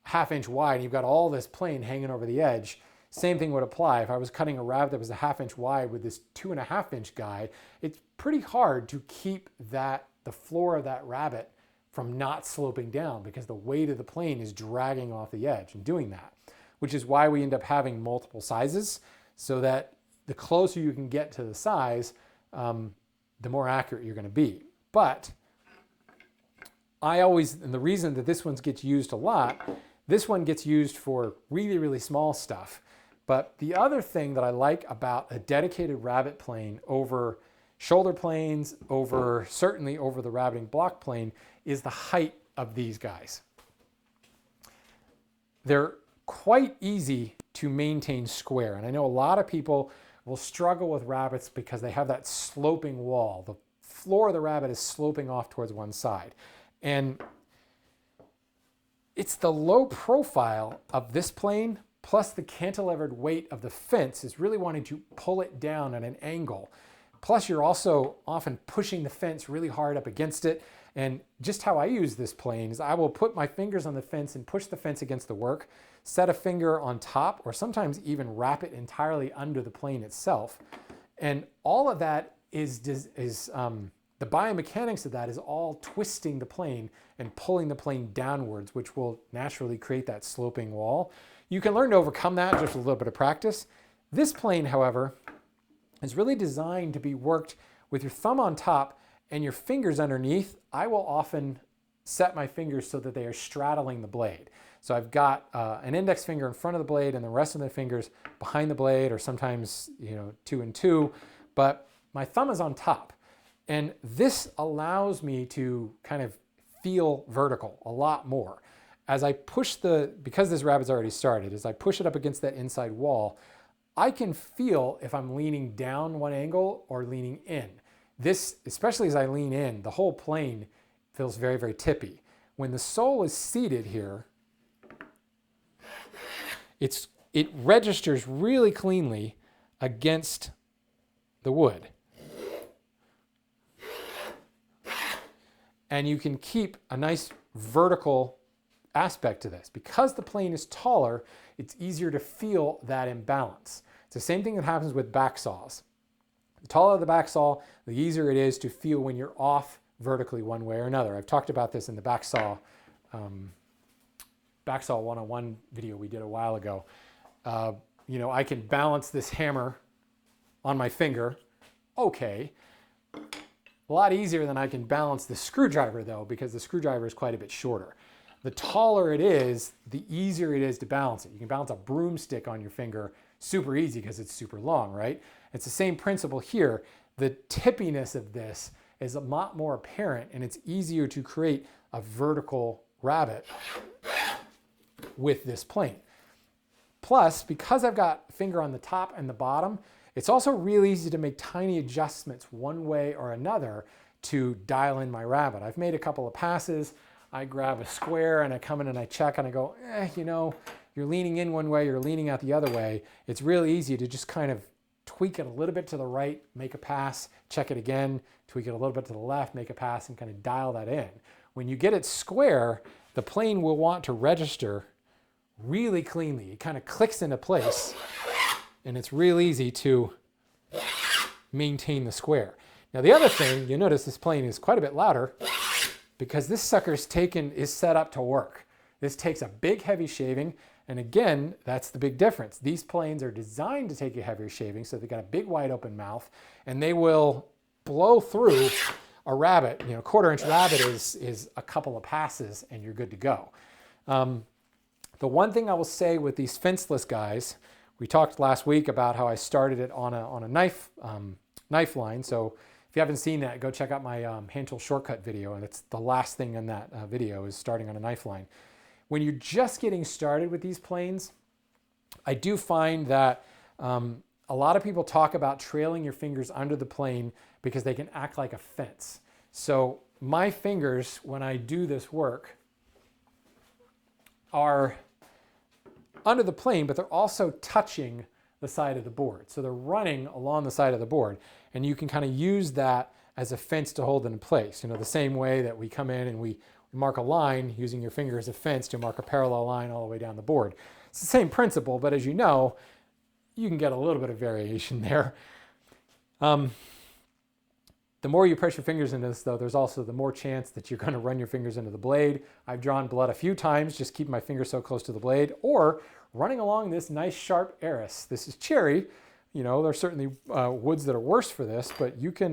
1/2 inch wide and you've got all this plane hanging over the edge. Same thing would apply if I was cutting a rabbet that was 1/2 inch wide with this 2.5-inch guy. It's pretty hard to keep the floor of that rabbet from not sloping down, because the weight of the plane is dragging off the edge and doing that, which is why we end up having multiple sizes, so that the closer you can get to the size, the more accurate you're going to be. But and the reason that this one gets used a lot, this one gets used for really, really small stuff. But the other thing that I like about a dedicated rabbet plane over shoulder planes, certainly over the rabbeting block plane, is the height of these guys. They're quite easy to maintain square. And I know a lot of people will struggle with rabbets because they have that sloping wall. The floor of the rabbet is sloping off towards one side. And it's the low profile of this plane plus the cantilevered weight of the fence is really wanting to pull it down at an angle. Plus you're also often pushing the fence really hard up against it. And just how I use this plane is I will put my fingers on the fence and push the fence against the work, set a finger on top, or sometimes even wrap it entirely under the plane itself. And all of that is the biomechanics of that is all twisting the plane and pulling the plane downwards, which will naturally create that sloping wall. You can learn to overcome that just with a little bit of practice. This plane, however, is really designed to be worked with your thumb on top and your fingers underneath. I will often set my fingers so that they are straddling the blade. So I've got an index finger in front of the blade and the rest of the fingers behind the blade, or sometimes 2 and 2, but my thumb is on top. And this allows me to kind of feel vertical a lot more. As I push because this rabbet's already started, as I push it up against that inside wall, I can feel if I'm leaning down one angle or leaning in. This, especially as I lean in, the whole plane feels very, very tippy. When the sole is seated here, it registers really cleanly against the wood. And you can keep a nice vertical aspect to this. Because the plane is taller, it's easier to feel that imbalance. It's the same thing that happens with back saws. The taller the back saw, the easier it is to feel when you're off vertically one way or another. I've talked about this in the back saw one-on-one video we did a while ago. I can balance this hammer on my finger, okay. A lot easier than I can balance the screwdriver though, because the screwdriver is quite a bit shorter. The taller it is, the easier it is to balance it. You can balance a broomstick on your finger super easy because it's super long, right? It's the same principle here. The tippiness of this is a lot more apparent, and it's easier to create a vertical rabbet with this plane. Plus, because I've got finger on the top and the bottom, it's also really easy to make tiny adjustments one way or another to dial in my rabbet. I've made a couple of passes. I grab a square and I come in and I check and I go, you know, you're leaning in one way, you're leaning out the other way. It's really easy to just kind of tweak it a little bit to the right, make a pass, check it again, tweak it a little bit to the left, make a pass, and kind of dial that in. When you get it square, the plane will want to register really cleanly. It kind of clicks into place, and it's real easy to maintain the square. Now the other thing, you notice this plane is quite a bit louder because this sucker's is set up to work. This takes a big heavy shaving, and again, that's the big difference. These planes are designed to take a heavier shaving, so they've got a big wide open mouth, and they will blow through a rabbet. You know, quarter-inch rabbet is a couple of passes and you're good to go. The one thing I will say with these fenceless guys, we talked last week about how I started it on a knife line. So if you haven't seen that, go check out my hand tool shortcut video, and it's the last thing in that video is starting on a knife line. When you're just getting started with these planes, I do find that a lot of people talk about trailing your fingers under the plane because they can act like a fence. So my fingers, when I do this work, are under the plane, but they're also touching the side of the board. So they're running along the side of the board, and you can kind of use that as a fence to hold it in place. You know, the same way that we come in and we mark a line using your finger as a fence to mark a parallel line all the way down the board. It's the same principle, but as you know, you can get a little bit of variation there. The more you press your fingers into this, though, there's also the more chance that you're going to run your fingers into the blade. I've drawn blood a few times, just keep my finger so close to the blade, or running along this nice sharp arris. This is cherry. You know, there's certainly woods that are worse for this, but you can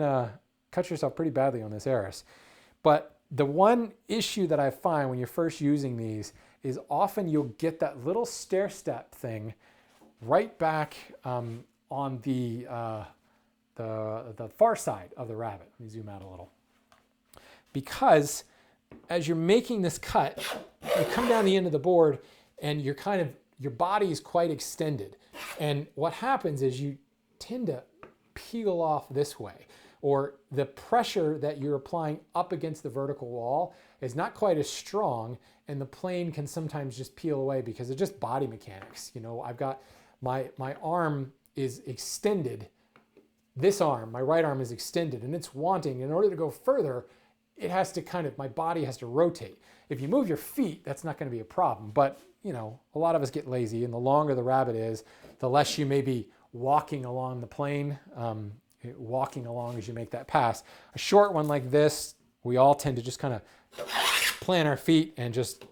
cut yourself pretty badly on this arris. But the one issue that I find when you're first using these is often you'll get that little stair step thing right back on the far side of the rabbet. Let me zoom out a little. Because as you're making this cut, you come down the end of the board and you're your body is quite extended. And what happens is you tend to peel off this way, or the pressure that you're applying up against the vertical wall is not quite as strong, and the plane can sometimes just peel away because of just body mechanics. You know, I've got my arm is extended. This arm, my right arm is extended, and it's wanting, in order to go further, it has to my body has to rotate. If you move your feet, that's not going to be a problem. But, you know, a lot of us get lazy, and the longer the rabbet is, the less you may be walking along the plane, walking along as you make that pass. A short one like this, we all tend to just kind of plant our feet and just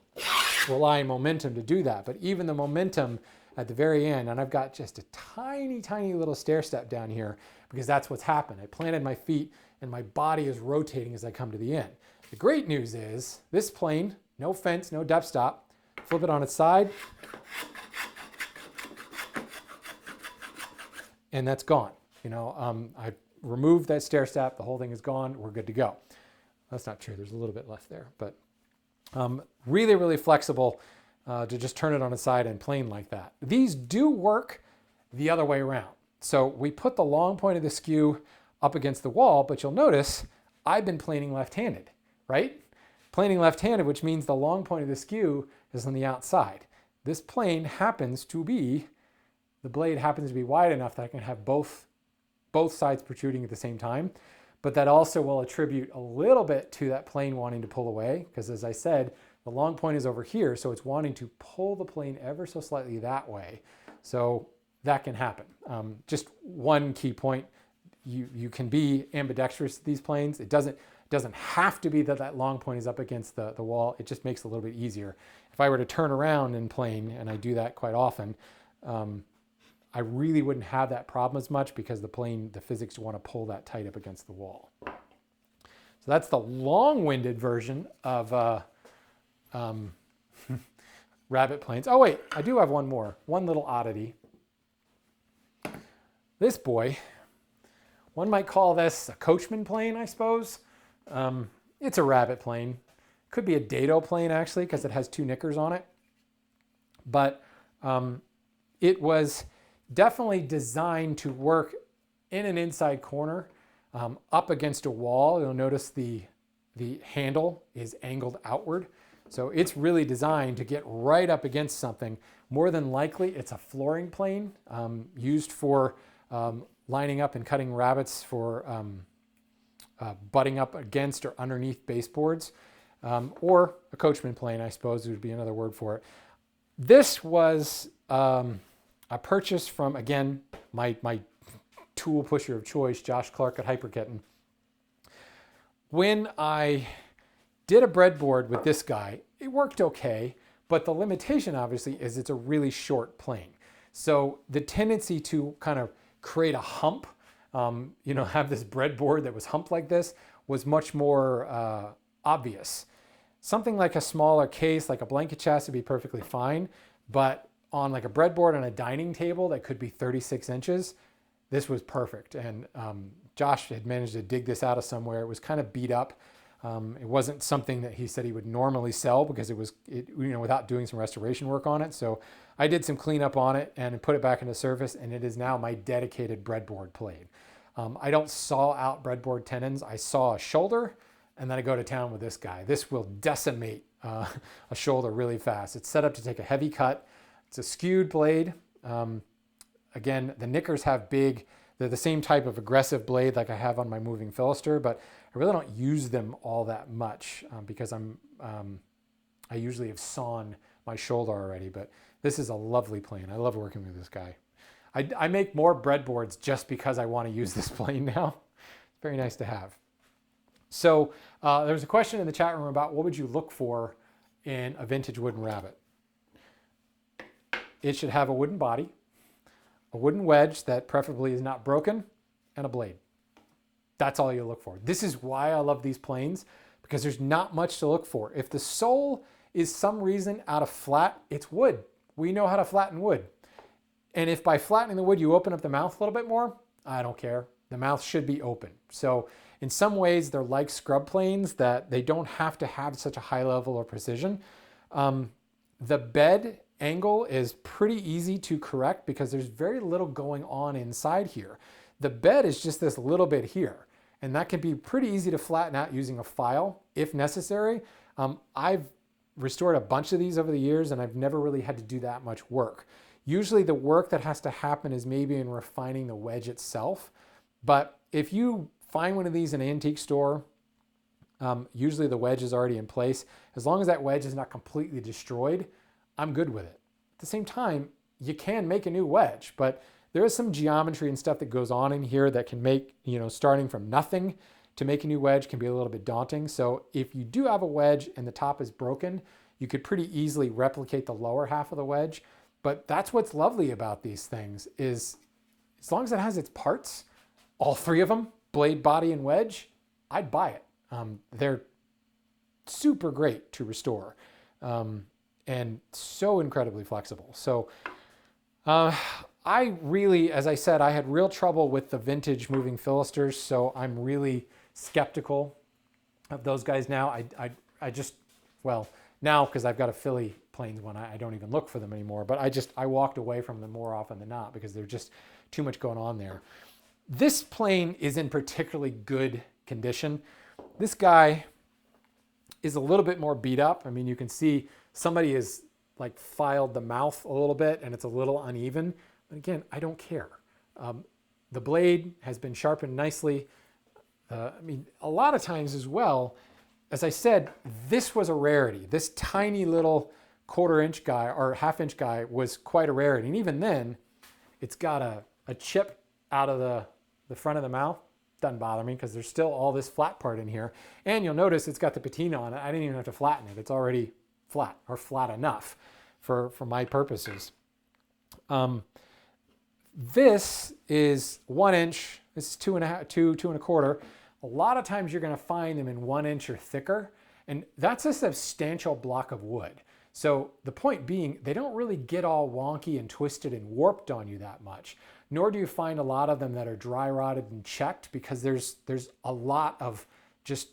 rely on momentum to do that. But even the momentum at the very end, and I've got just a tiny, tiny little stair step down here because that's what's happened. I planted my feet and my body is rotating as I come to the end. The great news is this plane, no fence, no depth stop, flip it on its side, and that's gone. You know, I removed that stair step, the whole thing is gone, we're good to go. That's not true, there's a little bit left there, but really, really flexible to just turn it on its side and plane like that. These do work the other way around. So we put the long point of the skew up against the wall, but you'll notice I've been planing left-handed, right? Planing left-handed, which means the long point of the skew is on the outside. This plane happens to be, the blade happens to be wide enough that I can have both sides protruding at the same time, but that also will attribute a little bit to that plane wanting to pull away, because as I said, the long point is over here, so it's wanting to pull the plane ever so slightly that way. So that can happen. Just one key point, you can be ambidextrous with these planes. It doesn't have to be that long point is up against the wall. It just makes it a little bit easier. If I were to turn around and plane, and I do that quite often, I really wouldn't have that problem as much because the plane, the physics want to pull that tight up against the wall. So that's the long-winded version of Rabbet planes. Oh wait, I do have one more. One little oddity. This boy, one might call this a coachman plane, I suppose. It's a Rabbet plane. Could be a dado plane actually, because it has two knickers on it. But it was definitely designed to work in an inside corner, up against a wall. You'll notice the handle is angled outward. So it's really designed to get right up against something. More than likely, it's a flooring plane used for lining up and cutting rabbets for butting up against or underneath baseboards, or a coachman plane, I suppose would be another word for it. This was a purchase from, again, my tool pusher of choice, Josh Clark at Hyperkitten. When I did a breadboard with this guy, it worked okay, but the limitation obviously is it's a really short plane. So the tendency to kind of create a hump, have this breadboard that was humped like this was much more obvious. Something like a smaller case, like a blanket chest, would be perfectly fine, but on like a breadboard on a dining table that could be 36 inches, this was perfect. And Josh had managed to dig this out of somewhere. It was kind of beat up. It wasn't something that he said he would normally sell because it was, without doing some restoration work on it. So I did some cleanup on it and put it back into service, and it is now my dedicated breadboard plane. I don't saw out breadboard tenons. I saw a shoulder, and then I go to town with this guy. This will decimate a shoulder really fast. It's set up to take a heavy cut. It's a skewed blade. Again, the knickers have they're the same type of aggressive blade like I have on my moving Fillister, but I really don't use them all that much because I usually have sawn my shoulder already, but this is a lovely plane. I love working with this guy. I make more breadboards just because I want to use this plane now. It's very nice to have. So there's a question in the chat room about what would you look for in a vintage wooden Rabbet. It should have a wooden body, a wooden wedge that preferably is not broken, and a blade. That's all you look for. This is why I love these planes, because there's not much to look for. If the sole is some reason out of flat, it's wood. We know how to flatten wood. And if by flattening the wood you open up the mouth a little bit more, I don't care. The mouth should be open. So in some ways they're like scrub planes that they don't have to have such a high level of precision. The bed angle is pretty easy to correct because there's very little going on inside here. The bed is just this little bit here, and that can be pretty easy to flatten out using a file if necessary. I've restored a bunch of these over the years, and I've never really had to do that much work. Usually the work that has to happen is maybe in refining the wedge itself. But if you find one of these in an antique store, usually the wedge is already in place. As long as that wedge is not completely destroyed, I'm good with it. At the same time, you can make a new wedge, but there is some geometry and stuff that goes on in here that can make, starting from nothing to make a new wedge can be a little bit daunting. So if you do have a wedge and the top is broken, you could pretty easily replicate the lower half of the wedge. But that's what's lovely about these things is as long as it has its parts, all three of them, blade, body, and wedge, I'd buy it. They're super great to restore. And so incredibly flexible. So I really, as I said, I had real trouble with the vintage moving Philisters, so I'm really skeptical of those guys now. I just, now because I've got a Philly planes one, I don't even look for them anymore, but I walked away from them more often than not because there's just too much going on there. This plane is in particularly good condition. This guy is a little bit more beat up. I mean, you can see somebody has like filed the mouth a little bit and it's a little uneven. But again, I don't care. The blade has been sharpened nicely. A lot of times as well, as I said, this was a rarity. This tiny little 1/4 inch guy or 1/2 inch guy was quite a rarity. And even then, it's got a chip out of the front of the mouth. Doesn't bother me because there's still all this flat part in here. And you'll notice it's got the patina on it. I didn't even have to flatten it. It's already flat or flat enough for my purposes. This is 1 inch. This is 2 1/4. a lot of times you're going to find them in 1 inch or thicker, and that's a substantial block of wood. So the point being, they don't really get all wonky and twisted and warped on you that much, nor do you find a lot of them that are dry rotted and checked, because there's a lot of just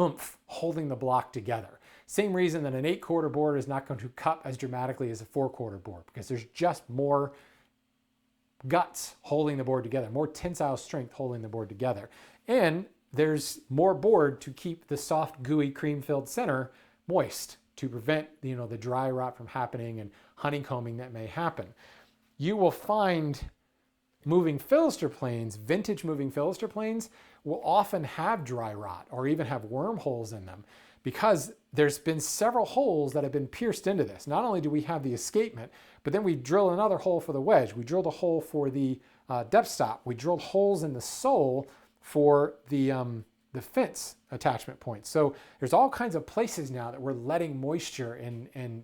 oomph holding the block together. Same reason that an 8-quarter board is not going to cut as dramatically as a 4-quarter board, because there's just more guts holding the board together, more tensile strength holding the board together. And there's more board to keep the soft, gooey, cream-filled center moist to prevent, the dry rot from happening and honeycombing that may happen. You will find moving Fillister planes, vintage moving Fillister planes, will often have dry rot or even have wormholes in them, because there's been several holes that have been pierced into this. Not only do we have the escapement, but then we drill another hole for the wedge. We drilled a hole for the depth stop. We drilled holes in the sole for the fence attachment points. So there's all kinds of places now that we're letting moisture and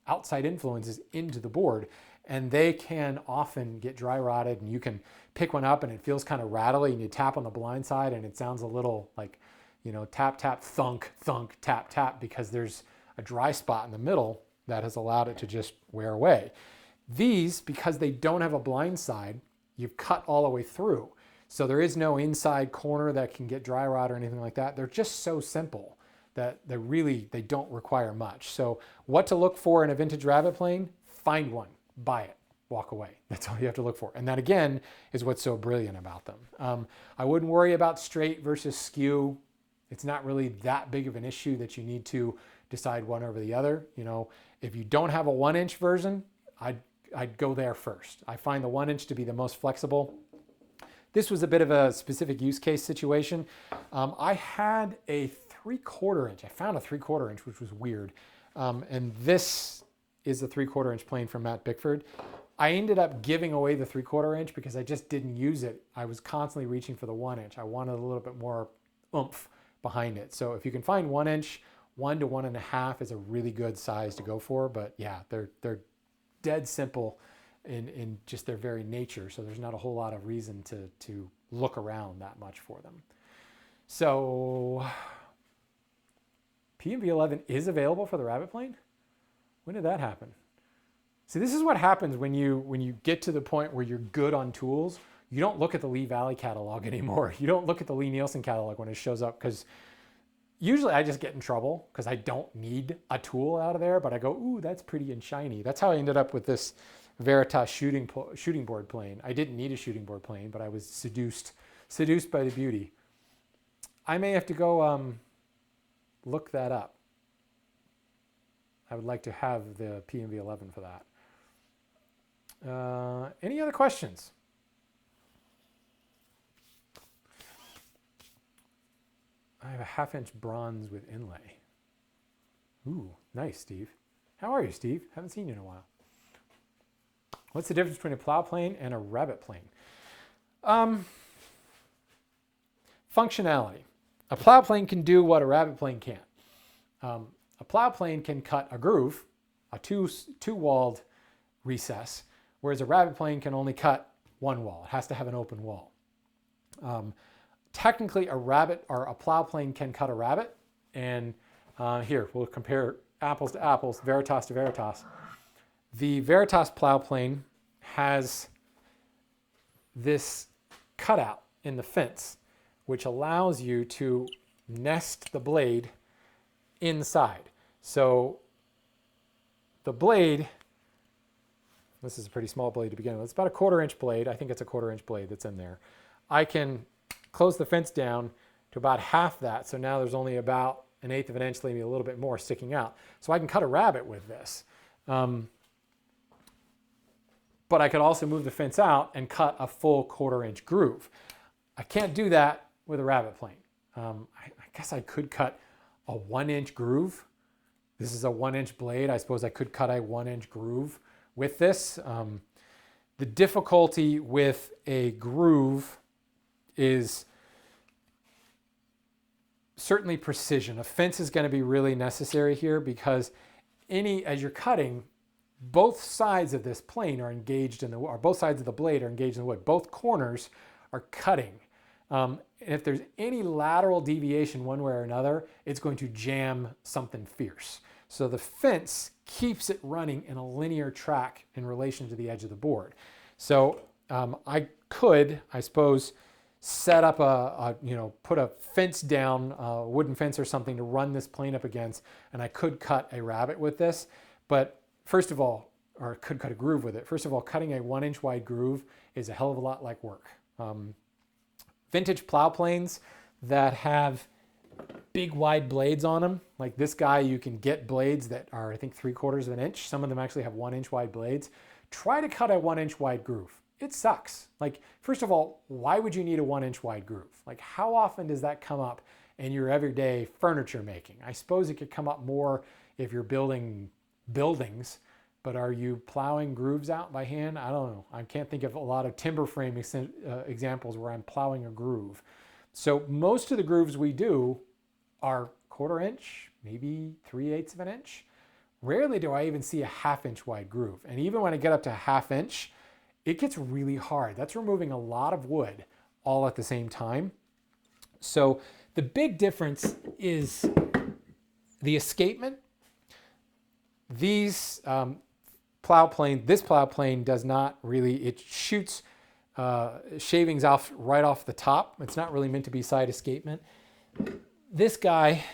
outside influences into the board, and they can often get dry rotted, and you can pick one up and it feels kind of rattly, and you tap on the blind side and it sounds a little like, tap, tap, thunk, thunk, tap, tap, because there's a dry spot in the middle that has allowed it to just wear away. These, because they don't have a blind side, you've cut all the way through. So there is no inside corner that can get dry rot or anything like that. They're just so simple that they don't require much. So what to look for in a vintage Rabbet plane? Find one, buy it, walk away. That's all you have to look for. And that, again, is what's so brilliant about them. I wouldn't worry about straight versus skew. It's not really that big of an issue that you need to decide one over the other. If you don't have a 1 inch version, I'd go there first. I find the 1 inch to be the most flexible. This was a bit of a specific use case situation. I had a 3/4 inch. I found a 3/4 inch, which was weird. And this is a 3/4 inch plane from Matt Bickford. I ended up giving away the 3/4 inch because I just didn't use it. I was constantly reaching for the 1 inch. I wanted a little bit more oomph behind it. So if you can find 1 inch, 1 to 1.5 is a really good size to go for. But yeah, they're dead simple in just their very nature. So there's not a whole lot of reason to look around that much for them. So PMV11 is available for the Rabbet plane? When did that happen? See, this is what happens when you get to the point where you're good on tools. You don't look at the Lee Valley catalog anymore. You don't look at the Lee Nielsen catalog when it shows up, because usually I just get in trouble because I don't need a tool out of there, but I go, ooh, that's pretty and shiny. That's how I ended up with this Veritas shooting board plane. I didn't need a shooting board plane, but I was seduced by the beauty. I may have to go look that up. I would like to have the PMV11 for that. Any other questions? I have a 1/2 inch bronze with inlay. Ooh, nice, Steve. How are you, Steve? Haven't seen you in a while. What's the difference between a plow plane and a Rabbet plane? Functionality. A plow plane can do what a Rabbet plane can't. A plow plane can cut a groove, a two-walled recess, whereas a Rabbet plane can only cut one wall. It has to have an open wall. Technically, a Rabbet or a plow plane can cut a Rabbet, and here we'll compare apples to apples, Veritas to Veritas. The Veritas plow plane has this cutout in the fence, which allows you to nest the blade inside. So the blade, this is a pretty small blade to begin with. It's about a 1/4 inch blade. I think it's a 1/4 inch blade that's in there. I can close the fence down to about half that. So now there's only about 1/8 of an inch, maybe a little bit more sticking out. So I can cut a Rabbet with this. But I could also move the fence out and cut a full 1/4 inch groove. I can't do that with a Rabbet plane. I guess I could cut a 1 inch groove. This is a 1 inch blade. I suppose I could cut a 1 inch groove with this. The difficulty with a groove is certainly precision. A fence is going to be really necessary here, because as you're cutting, both sides of this plane are engaged in the wood, or both sides of the blade are engaged in the wood. Both corners are cutting. And if there's any lateral deviation one way or another, it's going to jam something fierce. So the fence keeps it running in a linear track in relation to the edge of the board. So I could, I suppose, set up put a fence down, a wooden fence or something to run this plane up against, and I could cut a rabbet with this. But first of all, or could cut a groove with it. First of all, cutting a 1-inch wide groove is a hell of a lot like work. Vintage plow planes that have big wide blades on them, like this guy, you can get blades that are, I think, 3/4 of an inch. Some of them actually have 1-inch wide blades. Try to cut a 1-inch wide groove. It sucks. Like, first of all, why would you need a 1-inch wide groove? Like, how often does that come up in your everyday furniture making? I suppose it could come up more if you're building buildings, but are you plowing grooves out by hand? I don't know. I can't think of a lot of timber frame examples where I'm plowing a groove. So most of the grooves we do are 1/4 inch, maybe 3/8 of an inch. Rarely do I even see a 1/2 inch wide groove. And even when I get up to 1/2 inch, it gets really hard. That's removing a lot of wood all at the same time. So the big difference is the escapement. These this plow plane does not really, it shoots shavings off right off the top. It's not really meant to be side escapement. This guy,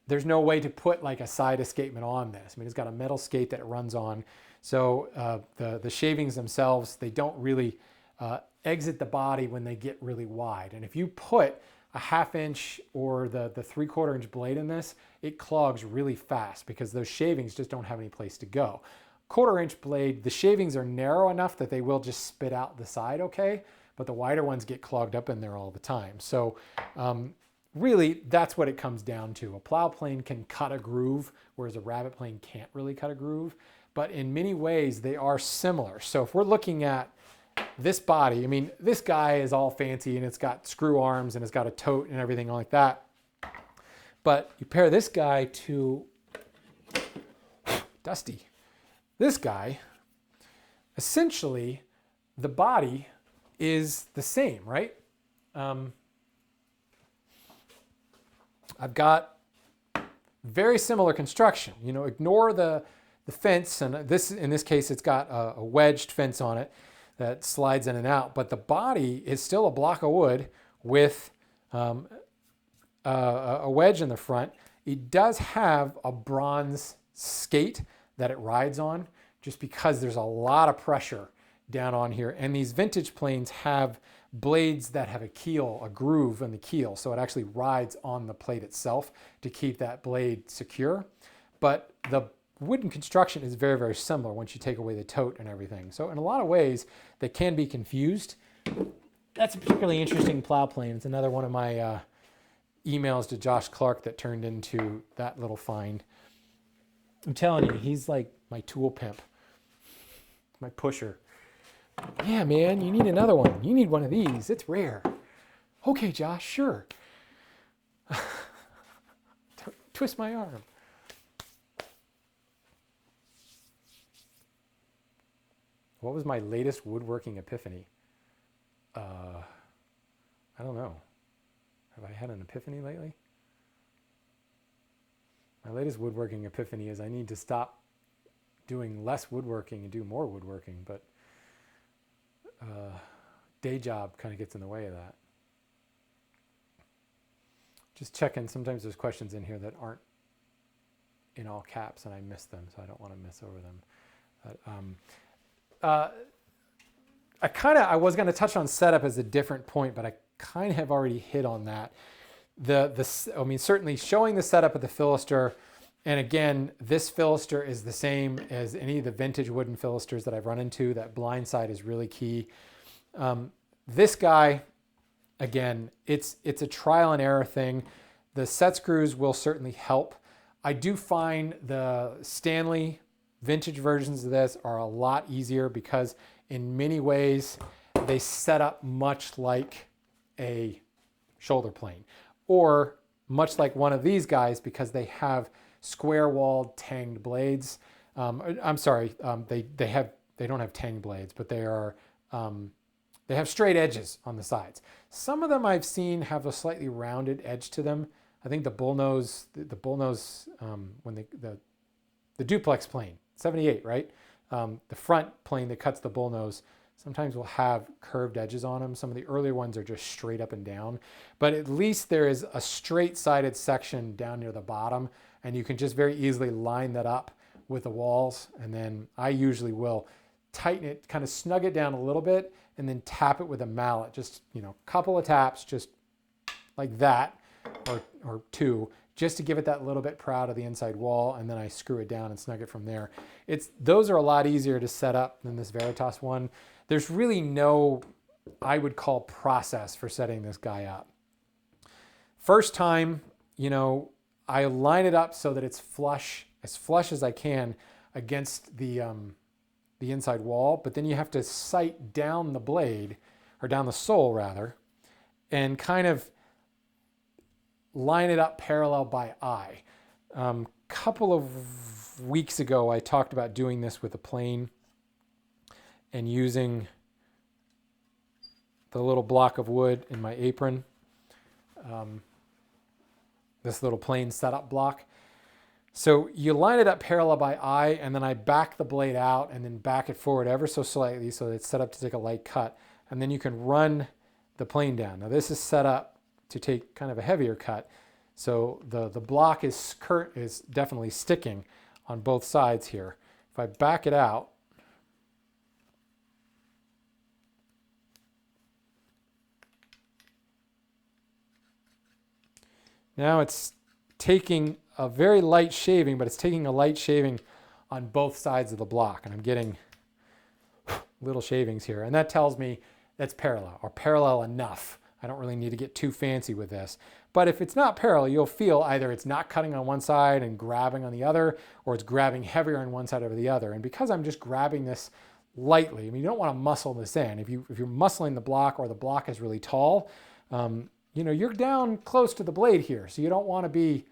there's no way to put like a side escapement on this. I mean, it's got a metal skate that it runs on. So the shavings themselves, they don't really exit the body when they get really wide. And if you put a 1/2 inch or the 3/4 inch blade in this, it clogs really fast because those shavings just don't have any place to go. 1/4 inch blade, the shavings are narrow enough that they will just spit out the side okay, but the wider ones get clogged up in there all the time. So really, that's what it comes down to. A plow plane can cut a groove, whereas a rabbet plane can't really cut a groove. But in many ways, they are similar. So if we're looking at this body, I mean, this guy is all fancy and it's got screw arms and it's got a tote and everything like that. But you pair this guy to Dusty. This guy, essentially, the body is the same, right? I've got very similar construction. You know, ignore the fence, and this, in this case, it's got a wedged fence on it that slides in and out, but the body is still a block of wood with a wedge in the front. It does have a bronze skate that it rides on, just because there's a lot of pressure down on here. And these vintage planes have blades that have a keel, a groove in the keel, so it actually rides on the plate itself to keep that blade secure. But the wooden construction is very, very similar once you take away the tote and everything. So in a lot of ways, they can be confused. That's a particularly interesting plow plane. It's another one of my emails to Josh Clark that turned into that little find. I'm telling you, he's like my tool pimp, my pusher. Yeah, man, you need another one. You need one of these. It's rare. Okay, Josh, sure. Twist my arm. What was my latest woodworking epiphany? I don't know. Have I had an epiphany lately? My latest woodworking epiphany is I need to stop doing less woodworking and do more woodworking, but day job kind of gets in the way of that. Just checking. Sometimes there's questions in here that aren't in all caps and I miss them, so I don't want to miss over them. But, I was going to touch on setup as a different point, but I kind of have already hit on that. Certainly showing the setup of the Fillister, and again, this Fillister is the same as any of the vintage wooden Phillisters that I've run into. That blind side is really key. This guy, again, it's a trial and error thing. The set screws will certainly help. I do find the Stanley vintage versions of this are a lot easier because in many ways they set up much like a shoulder plane, or much like one of these guys because they have square walled tanged blades. They don't have tanged blades, but they are they have straight edges on the sides. Some of them I've seen have a slightly rounded edge to them. I think the bullnose, when the duplex plane, 78, right? The front plane that cuts the bullnose sometimes will have curved edges on them. Some of the earlier ones are just straight up and down, but at least there is a straight sided section down near the bottom, and you can just very easily line that up with the walls. And then I usually will tighten it, kind of snug it down a little bit, and then tap it with a mallet. Just, couple of taps, just like that, or two, just to give it that little bit proud of the inside wall, and then I screw it down and snug it from there. Those are a lot easier to set up than this Veritas one. There's really no, I would call, process for setting this guy up. First time, I line it up so that it's flush as I can against the inside wall, but then you have to sight down the blade, or down the sole rather, and kind of line it up parallel by eye. Couple of weeks ago, I talked about doing this with a plane and using the little block of wood in my apron, this little plane setup block. So you line it up parallel by eye, and then I back the blade out and then back it forward ever so slightly so it's set up to take a light cut, and then you can run the plane down. Now this is set up to take kind of a heavier cut, so the block is definitely sticking on both sides here. If I back it out, now it's taking a very light shaving, but it's taking a light shaving on both sides of the block, and I'm getting little shavings here, and that tells me that's parallel, or parallel enough. I don't really need to get too fancy with this. But if it's not parallel, you'll feel either it's not cutting on one side and grabbing on the other, or it's grabbing heavier on one side over the other. And because I'm just grabbing this lightly, you don't want to muscle this in. If you're muscling the block, or the block is really tall, you're down close to the blade here. So you don't want to be,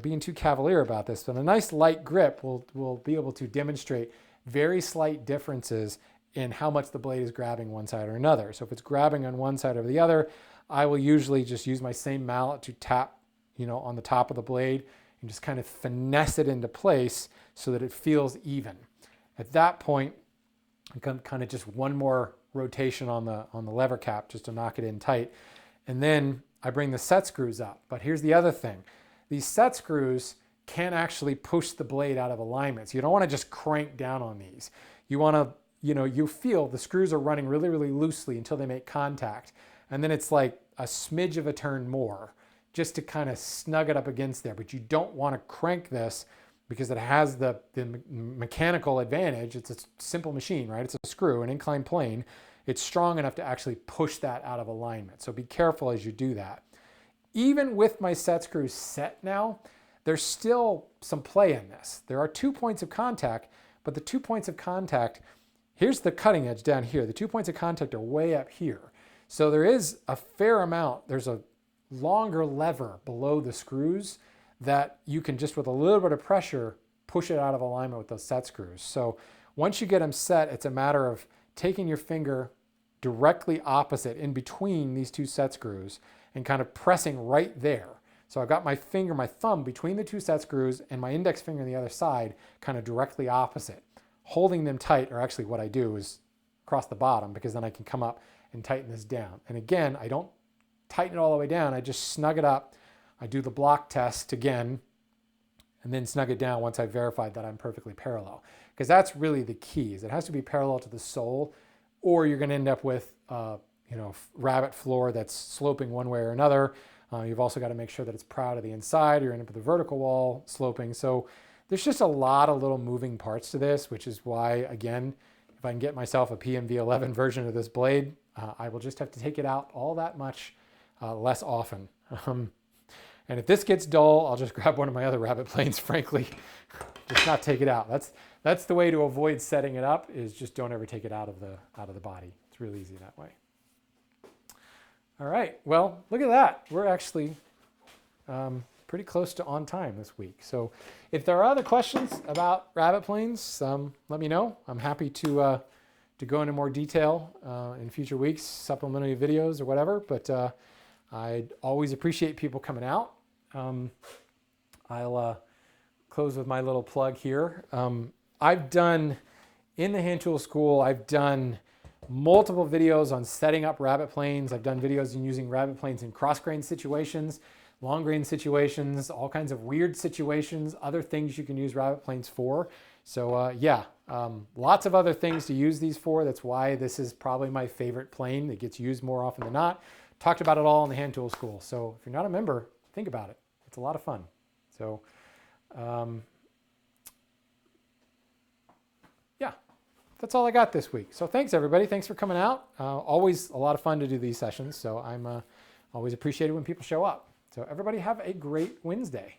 being too cavalier about this. But a nice light grip will be able to demonstrate very slight differences in how much the blade is grabbing one side or another. So if it's grabbing on one side or the other, I will usually just use my same mallet to tap, on the top of the blade and just kind of finesse it into place so that it feels even. At that point, kind of just one more rotation on the lever cap just to knock it in tight. And then I bring the set screws up. But here's the other thing. These set screws can actually push the blade out of alignment. So you don't want to just crank down on these. You want to, you feel the screws are running really, really loosely until they make contact. And then it's like a smidge of a turn more just to kind of snug it up against there. But you don't want to crank this because it has the mechanical advantage. It's a simple machine, right? It's a screw, an inclined plane. It's strong enough to actually push that out of alignment. So be careful as you do that. Even with my set screws set now, there's still some play in this. There are 2 points of contact, but the 2 points of contact, here's the cutting edge down here. The 2 points of contact are way up here. So there is a fair amount. There's a longer lever below the screws that you can just with a little bit of pressure push it out of alignment with those set screws. So once you get them set, it's a matter of taking your finger directly opposite in between these two set screws and kind of pressing right there. So I've got my finger, my thumb between the two set screws and my index finger on the other side kind of directly opposite. Holding them tight, or actually what I do is across the bottom, because then I can come up and tighten this down. And again, I don't tighten it all the way down. I just snug it up. I do the block test again, and then snug it down once I've verified that I'm perfectly parallel. Because that's really the key, is it has to be parallel to the sole, or you're going to end up with rabbet floor that's sloping one way or another. You've also got to make sure that it's proud of the inside. You're going to put the vertical wall sloping. So there's just a lot of little moving parts to this, which is why, again, if I can get myself a PMV11 version of this blade, I will just have to take it out all that much less often. And if this gets dull, I'll just grab one of my other Rabbet planes, frankly, just not take it out. That's the way to avoid setting it up, is just don't ever take it out of the body. It's really easy that way. All right, well, look at that. We're actually pretty close to on time this week. So if there are other questions about Rabbet planes, let me know. I'm happy to to go into more detail in future weeks, supplementary videos or whatever, but I'd always appreciate people coming out. I'll close with my little plug here. I've done, in the hand tool school, I've done multiple videos on setting up rabbet planes. I've done videos on using rabbet planes in cross grain situations, long grain situations, all kinds of weird situations, other things you can use rabbet planes for. So yeah, lots of other things to use these for. That's why this is probably my favorite plane. It gets used more often than not. Talked about it all in the hand tool school. So if you're not a member, think about it. It's a lot of fun. So yeah, that's all I got this week. So thanks everybody. Thanks for coming out. Always a lot of fun to do these sessions. So I'm always appreciated when people show up. So everybody have a great Wednesday.